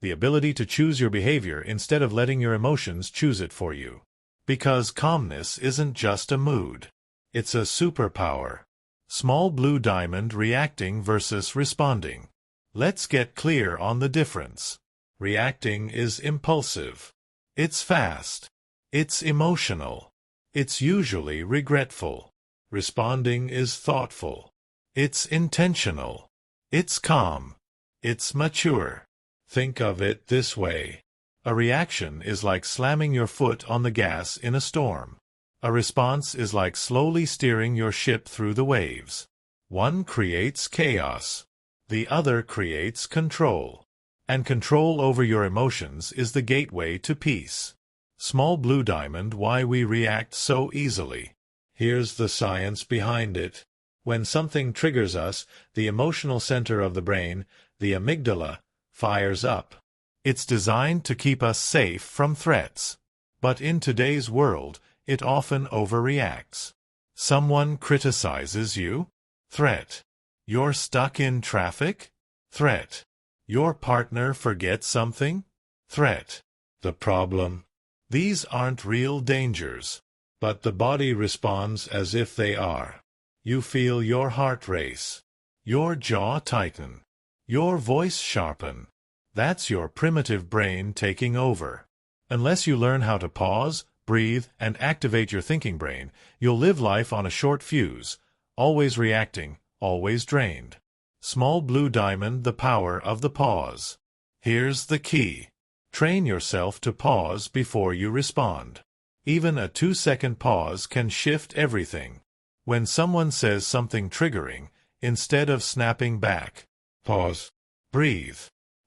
the ability to choose your behavior instead of letting your emotions choose it for you. Because calmness isn't just a mood. It's a superpower. Small blue diamond reacting versus responding. Let's get clear on the difference. Reacting is impulsive. It's fast. It's emotional. It's usually regretful. Responding is thoughtful. It's intentional. It's calm. It's mature. Think of it this way. A reaction is like slamming your foot on the gas in a storm. A response is like slowly steering your ship through the waves. One creates chaos. The other creates control. And control over your emotions is the gateway to peace. Small blue diamond, why we react so easily. Here's the science behind it. When something triggers us, the emotional center of the brain, the amygdala, fires up. It's designed to keep us safe from threats. But in today's world, it often overreacts. Someone criticizes you? Threat. You're stuck in traffic? Threat. Your partner forgets something? Threat. The problem? These aren't real dangers. But the body responds as if they are. You feel your heart race. Your jaw tighten. Your voice sharpen. That's your primitive brain taking over. Unless you learn how to pause, breathe, and activate your thinking brain, you'll live life on a short fuse, always reacting, always drained. Small blue diamond, the power of the pause. Here's the key. Train yourself to pause before you respond. Even a 2-second pause can shift everything. When someone says something triggering, instead of snapping back, pause. Breathe.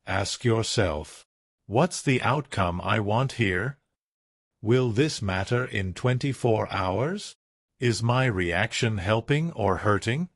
Ask yourself, what's the outcome I want here? Will this matter in 24 hours? Is my reaction helping or hurting?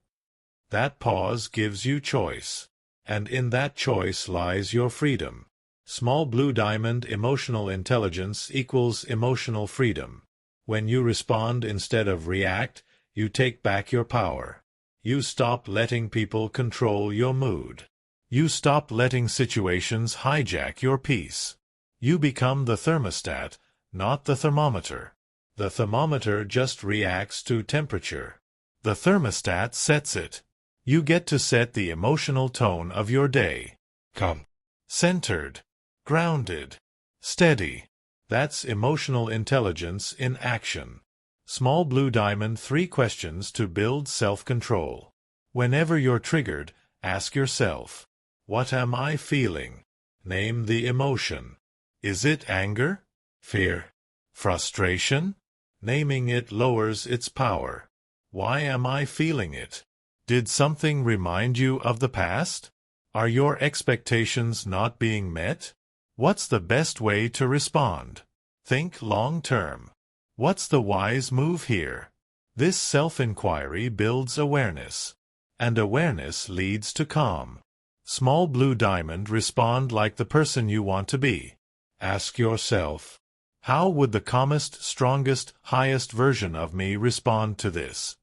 That pause gives you choice. And in that choice lies your freedom. Small blue diamond, emotional intelligence equals emotional freedom. When you respond instead of react, you take back your power. You stop letting people control your mood. You stop letting situations hijack your peace. You become the thermostat, not the thermometer. The thermometer just reacts to temperature. The thermostat sets it. You get to set the emotional tone of your day. Calm. Centered. Grounded. Steady. That's emotional intelligence in action. Small blue diamond, 3 questions to build self-control. Whenever you're triggered, ask yourself, what am I feeling? Name the emotion. Is it anger? Fear? Frustration? Naming it lowers its power. Why am I feeling it? Did something remind you of the past? Are your expectations not being met? What's the best way to respond? Think long-term. What's the wise move here? This self-inquiry builds awareness. And awareness leads to calm. Small blue diamond, respond like the person you want to be. Ask yourself, how would the calmest, strongest, highest version of me respond to this?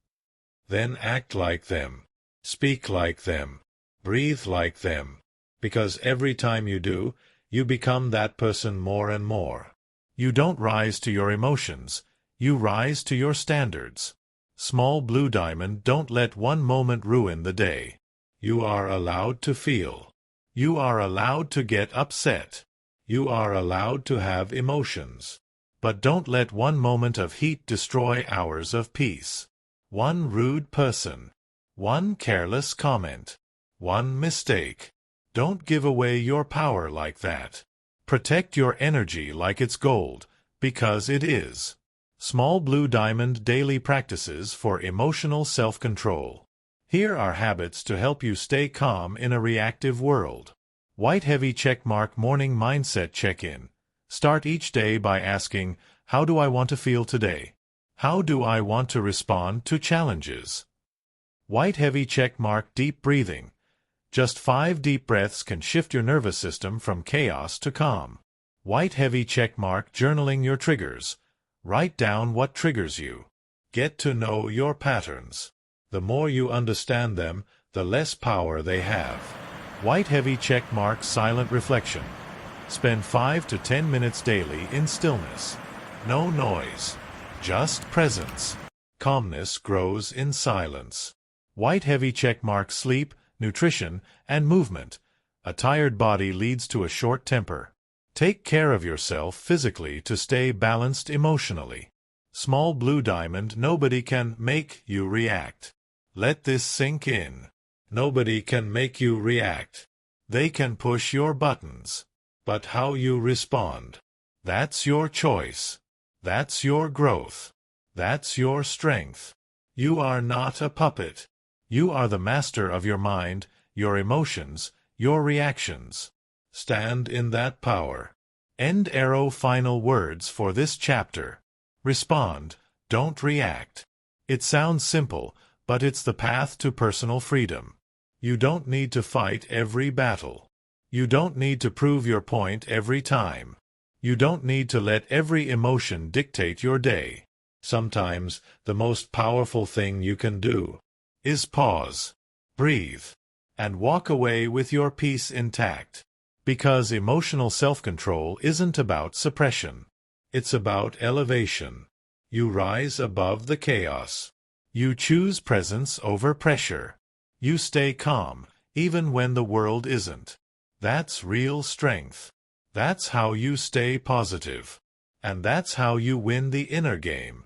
Then act like them. Speak like them. Breathe like them. Because every time you do, you become that person more and more. You don't rise to your emotions. You rise to your standards. Small blue diamond, don't let one moment ruin the day. You are allowed to feel. You are allowed to get upset. You are allowed to have emotions. But don't let one moment of heat destroy hours of peace. One rude person. One careless comment. One mistake. Don't give away your power like that. Protect your energy like it's gold, because it is. Small blue diamond, daily practices for emotional self-control. Here are habits to help you stay calm in a reactive world. White heavy checkmark, morning mindset check-in. Start each day by asking, how do I want to feel today? How do I want to respond to challenges? White heavy checkmark, deep breathing. Just 5 deep breaths can shift your nervous system from chaos to calm. White heavy checkmark, journaling your triggers. Write down what triggers you. Get to know your patterns. The more you understand them, the less power they have. White heavy check marks silent reflection. Spend 5 to 10 minutes daily in stillness. No noise. Just presence. Calmness grows in silence. White heavy check marks sleep, nutrition, and movement. A tired body leads to a short temper. Take care of yourself physically to stay balanced emotionally. Small blue diamond, nobody can make you react. Let this sink in. Nobody can make you react. They can push your buttons. But how you respond, that's your choice. That's your growth. That's your strength. You are not a puppet. You are the master of your mind, your emotions, your reactions. Stand in that power. End arrow. Final words for this chapter. Respond, don't react. It sounds simple, but it's the path to personal freedom. You don't need to fight every battle. You don't need to prove your point every time. You don't need to let every emotion dictate your day. Sometimes, the most powerful thing you can do is pause, breathe, and walk away with your peace intact. Because emotional self-control isn't about suppression. It's about elevation. You rise above the chaos. You choose presence over pressure. You stay calm, even when the world isn't. That's real strength. That's how you stay positive. And that's how you win the inner game.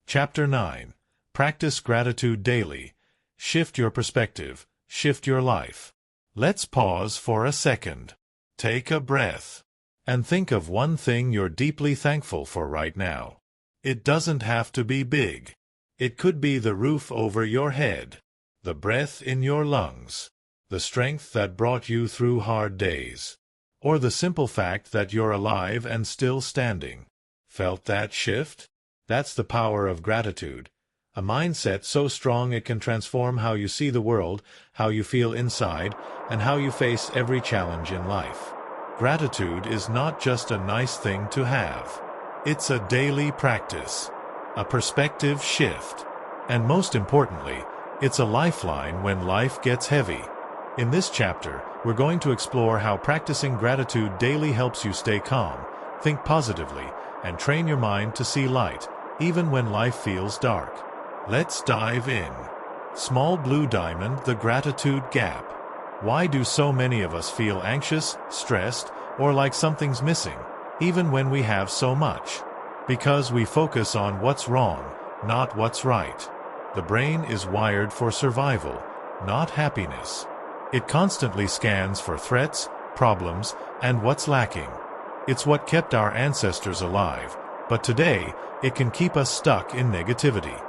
Chapter 9. Practice gratitude daily. Shift your perspective. Shift your life. Let's pause for a second. Take a breath. And think of one thing you're deeply thankful for right now. It doesn't have to be big. It could be the roof over your head, the breath in your lungs, the strength that brought you through hard days, or the simple fact that you're alive and still standing. Felt that shift? That's the power of gratitude. A mindset so strong it can transform how you see the world, how you feel inside, and how you face every challenge in life. Gratitude is not just a nice thing to have. It's a daily practice, a perspective shift, and most importantly, it's a lifeline when life gets heavy. In this chapter, we're going to explore how practicing gratitude daily helps you stay calm, think positively, and train your mind to see light, even when life feels dark. Let's dive in. Small blue diamond, the gratitude gap. Why do so many of us feel anxious, stressed, or like something's missing, even when we have so much? Because we focus on what's wrong, not what's right. The brain is wired for survival, not happiness. It constantly scans for threats, problems, and what's lacking. It's what kept our ancestors alive, but today, it can keep us stuck in negativity.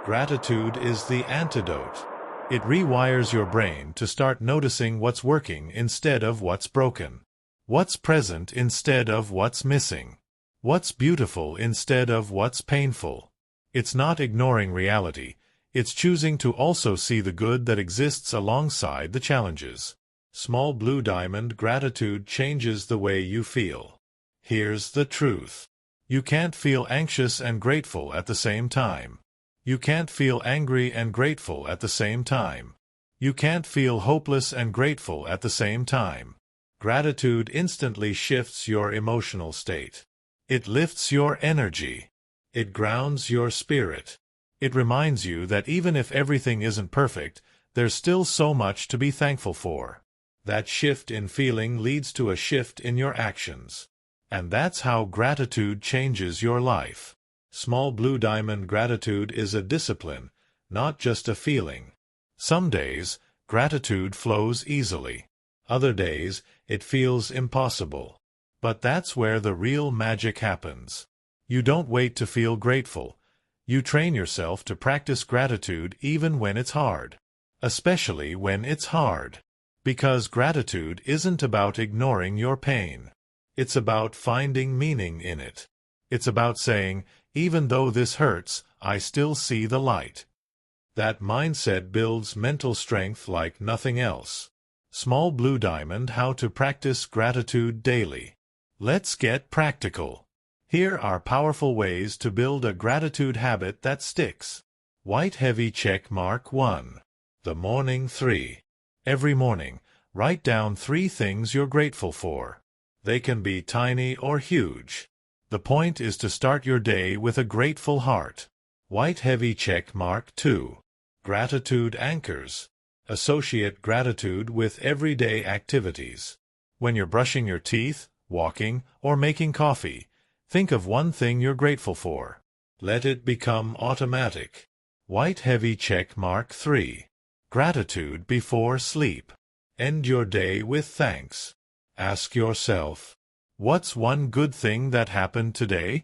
Gratitude is the antidote. It rewires your brain to start noticing what's working instead of what's broken. What's present instead of what's missing. What's beautiful instead of what's painful. It's not ignoring reality. It's choosing to also see the good that exists alongside the challenges. Small blue diamond, gratitude changes the way you feel. Here's the truth. You can't feel anxious and grateful at the same time. You can't feel angry and grateful at the same time. You can't feel hopeless and grateful at the same time. Gratitude instantly shifts your emotional state. It lifts your energy. It grounds your spirit. It reminds you that even if everything isn't perfect, there's still so much to be thankful for. That shift in feeling leads to a shift in your actions. And that's how gratitude changes your life. Small blue diamond, gratitude is a discipline, not just a feeling. Some days, gratitude flows easily. Other days, it feels impossible. But that's where the real magic happens. You don't wait to feel grateful. You train yourself to practice gratitude even when it's hard. Especially when it's hard. Because gratitude isn't about ignoring your pain. It's about finding meaning in it. It's about saying, even though this hurts, I still see the light. That mindset builds mental strength like nothing else. Small blue diamond, how to practice gratitude daily. Let's get practical. Here are powerful ways to build a gratitude habit that sticks. White heavy check mark 1. The morning 3. Every morning, write down 3 things you're grateful for. They can be tiny or huge. The point is to start your day with a grateful heart. White heavy check mark 2. Gratitude anchors. Associate gratitude with everyday activities. When you're brushing your teeth, walking, or making coffee, think of one thing you're grateful for. Let it become automatic. White heavy check mark 3. Gratitude before sleep. End your day with thanks. Ask yourself, what's one good thing that happened today?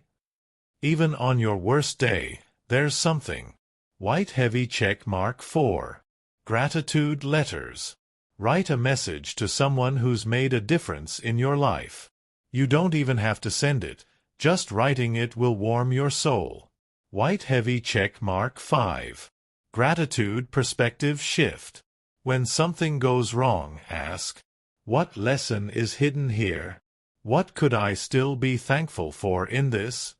Even on your worst day, there's something. White heavy check mark 4. Gratitude letters. Write a message to someone who's made a difference in your life. You don't even have to send it, just writing it will warm your soul. White heavy check mark 5. Gratitude perspective shift. When something goes wrong, ask, what lesson is hidden here? What could I still be thankful for in this?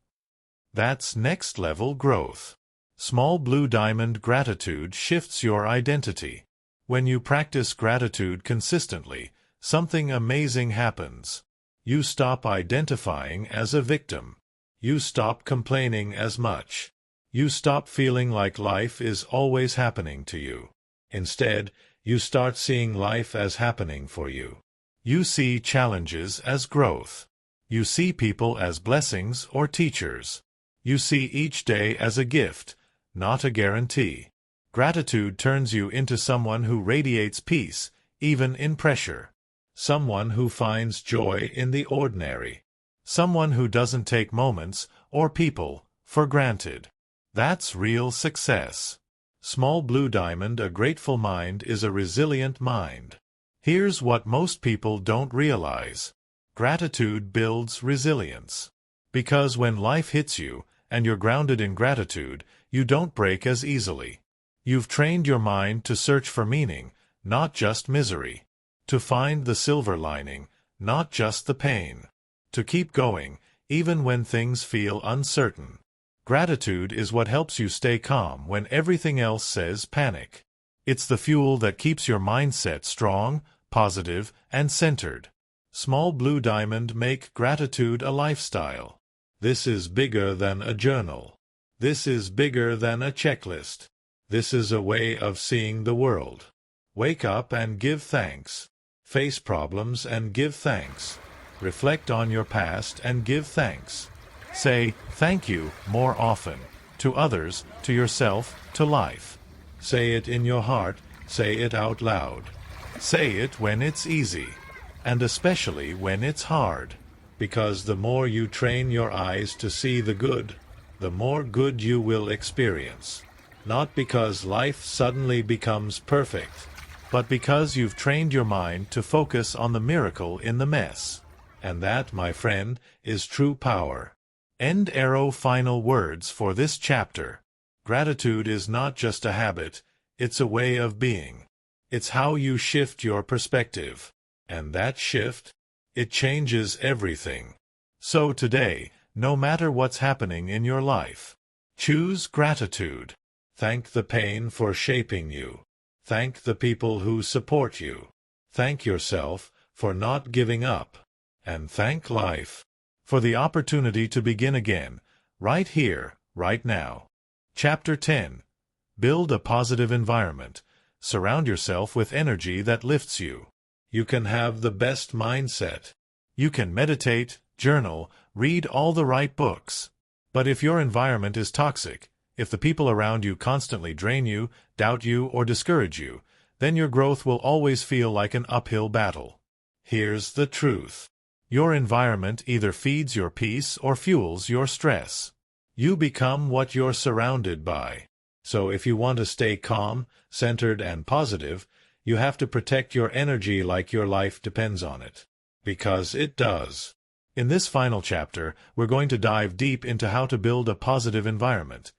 That's next level growth. Small blue diamond gratitude shifts your identity. When you practice gratitude consistently, something amazing happens. You stop identifying as a victim. You stop complaining as much. You stop feeling like life is always happening to you. Instead, you start seeing life as happening for you. You see challenges as growth. You see people as blessings or teachers. You see each day as a gift, not a guarantee. Gratitude turns you into someone who radiates peace, even in pressure. Someone who finds joy in the ordinary. Someone who doesn't take moments, or people, for granted. That's real success. Small blue diamond, a grateful mind is a resilient mind. Here's what most people don't realize. Gratitude builds resilience. Because when life hits you, and you're grounded in gratitude, you don't break as easily. You've trained your mind to search for meaning, not just misery. To find the silver lining, not just the pain. To keep going, even when things feel uncertain. Gratitude is what helps you stay calm when everything else says panic. It's the fuel that keeps your mindset strong, positive, and centered. Small blue diamond make gratitude a lifestyle. This is bigger than a journal. This is bigger than a checklist. This is a way of seeing the world. Wake up and give thanks. Face problems and give thanks. Reflect on your past and give thanks. Say thank you more often. To others, to yourself, to life. Say it in your heart, say it out loud. Say it when it's easy. And especially when it's hard. Because the more you train your eyes to see the good, the more good you will experience. Not because life suddenly becomes perfect, but because you've trained your mind to focus on the miracle in the mess. And that, my friend, is true power. End arrow. Final words for this chapter. Gratitude is not just a habit, it's a way of being. It's how you shift your perspective. And that shift, it changes everything. So today, no matter what's happening in your life, choose gratitude. Thank the pain for shaping you. Thank the people who support you. Thank yourself for not giving up. And thank life for the opportunity to begin again, right here, right now. Chapter 10. Build a positive environment. Surround yourself with energy that lifts you. You can have the best mindset. You can meditate, journal, read all the right books. But if your environment is toxic, if the people around you constantly drain you, doubt you, or discourage you, then your growth will always feel like an uphill battle. Here's the truth. Your environment either feeds your peace or fuels your stress. You become what you're surrounded by. So if you want to stay calm, centered, and positive, you have to protect your energy like your life depends on it. Because it does. In this final chapter, we're going to dive deep into how to build a positive environment.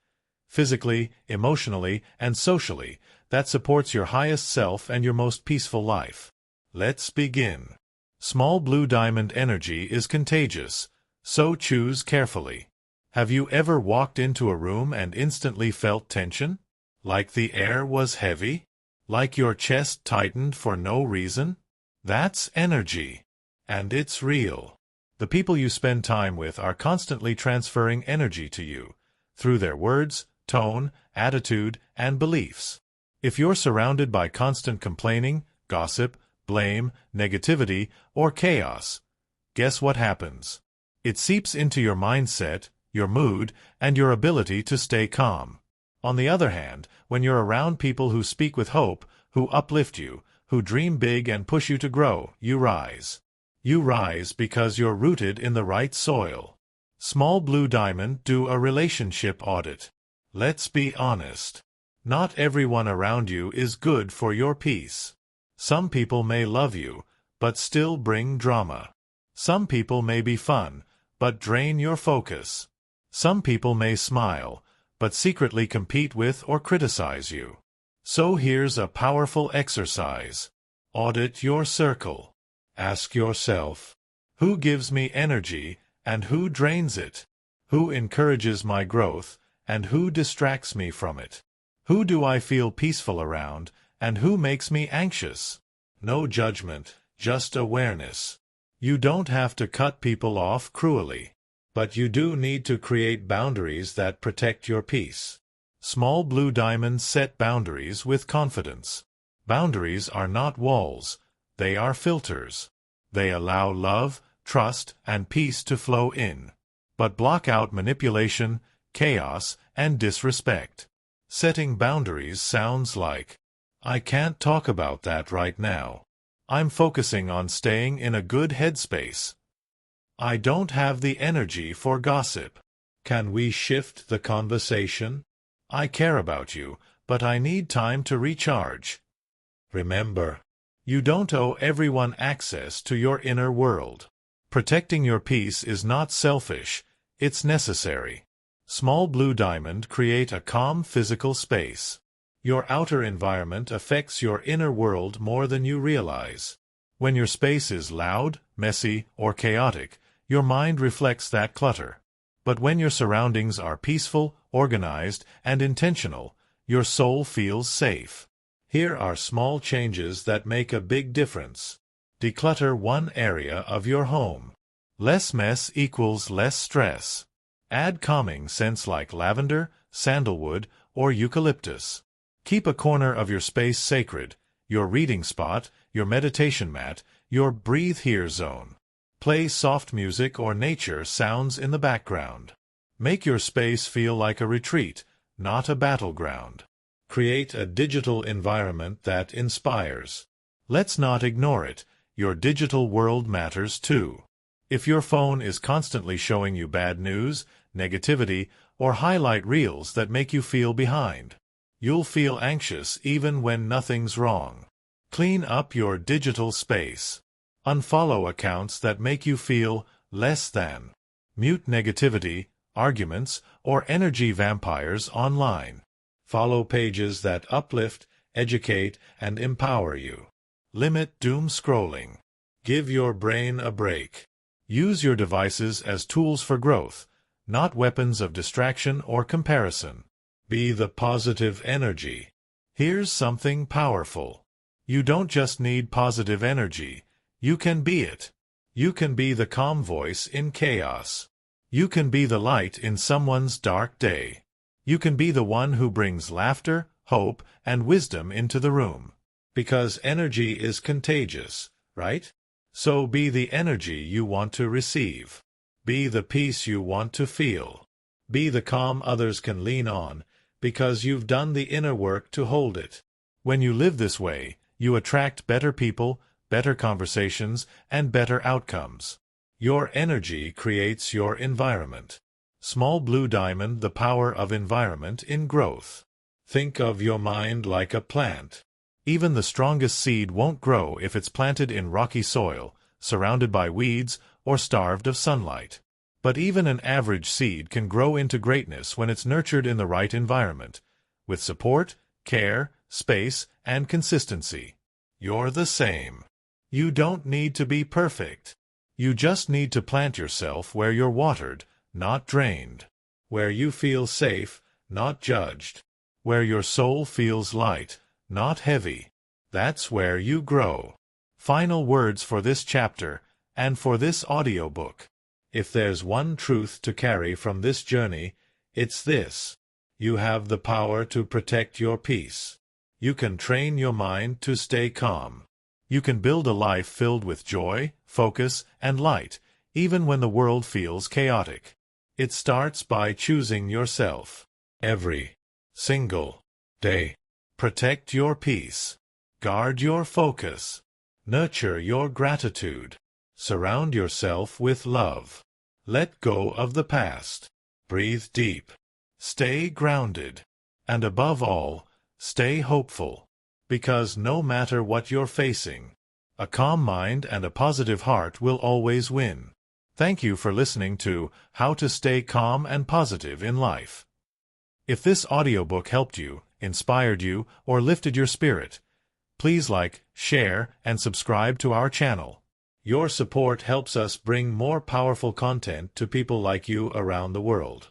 Physically, emotionally, and socially, that supports your highest self and your most peaceful life. Let's begin. Small blue diamond energy is contagious, so choose carefully. Have you ever walked into a room and instantly felt tension? Like the air was heavy? Like your chest tightened for no reason? That's energy. And it's real. The people you spend time with are constantly transferring energy to you, through their words, tone, attitude, and beliefs. If you're surrounded by constant complaining, gossip, blame, negativity, or chaos, guess what happens? It seeps into your mindset, your mood, and your ability to stay calm. On the other hand, when you're around people who speak with hope, who uplift you, who dream big and push you to grow, you rise. You rise because you're rooted in the right soil. Small Blue Diamond, do a relationship audit. Let's be honest. Not everyone around you is good for your peace. Some people may love you, but still bring drama. Some people may be fun, but drain your focus. Some people may smile, but secretly compete with or criticize you. So here's a powerful exercise. Audit your circle. Ask yourself, who gives me energy and who drains it? Who encourages my growth and who distracts me from it? Who do I feel peaceful around and who makes me anxious? No judgment, just awareness. You don't have to cut people off cruelly, but you do need to create boundaries that protect your peace. Small Blue Diamond, set boundaries with confidence. Boundaries are not walls, they are filters. They allow love, trust, and peace to flow in, but block out manipulation, chaos, and disrespect. Setting boundaries sounds like, I can't talk about that right now. I'm focusing on staying in a good headspace. I don't have the energy for gossip. Can we shift the conversation? I care about you, but I need time to recharge. Remember, you don't owe everyone access to your inner world. Protecting your peace is not selfish, it's necessary. Small Blue Diamond, create a calm physical space. Your outer environment affects your inner world more than you realize. When your space is loud, messy, or chaotic, your mind reflects that clutter. But when your surroundings are peaceful, organized, and intentional, your soul feels safe. Here are small changes that make a big difference. Declutter one area of your home. Less mess equals less stress. Add calming scents like lavender, sandalwood, or eucalyptus. Keep a corner of your space sacred, your reading spot, your meditation mat, your breathe here zone. Play soft music or nature sounds in the background. Make your space feel like a retreat, not a battleground. Create a digital environment that inspires. Let's not ignore it. Your digital world matters too. If your phone is constantly showing you bad news, negativity, or highlight reels that make you feel behind, you'll feel anxious even when nothing's wrong. Clean up your digital space. Unfollow accounts that make you feel less than. Mute negativity, arguments, or energy vampires online. Follow pages that uplift, educate, and empower you. Limit doom scrolling. Give your brain a break. Use your devices as tools for growth, not weapons of distraction or comparison. Be the positive energy. Here's something powerful. You don't just need positive energy. You can be it. You can be the calm voice in chaos. You can be the light in someone's dark day. You can be the one who brings laughter, hope, and wisdom into the room. Because energy is contagious, right? So be the energy you want to receive. Be the peace you want to feel. Be the calm others can lean on, because you've done the inner work to hold it. When you live this way, you attract better people, better conversations, and better outcomes. Your energy creates your environment. Small Blue Diamond, the power of environment in growth. Think of your mind like a plant. Even the strongest seed won't grow if it's planted in rocky soil, surrounded by weeds, or starved of sunlight. But even an average seed can grow into greatness when it's nurtured in the right environment, with support, care, space, and consistency. You're the same. You don't need to be perfect. You just need to plant yourself where you're watered, not drained. Where you feel safe, not judged. where your soul feels light, not heavy. That's where you grow. Final words for this chapter, and for this audiobook. If there's one truth to carry from this journey, it's this: you have the power to protect your peace. You can train your mind to stay calm. You can build a life filled with joy, focus, and light, even when the world feels chaotic. It starts by choosing yourself. Every single day. Protect your peace. Guard your focus. Nurture your gratitude. Surround yourself with love. Let go of the past. Breathe deep. Stay grounded. And above all, stay hopeful. Because no matter what you're facing, a calm mind and a positive heart will always win. Thank you for listening to How to Stay Calm and Positive in Life. If this audiobook helped you, inspired you, or lifted your spirit, please like, share, and subscribe to our channel. Your support helps us bring more powerful content to people like you around the world.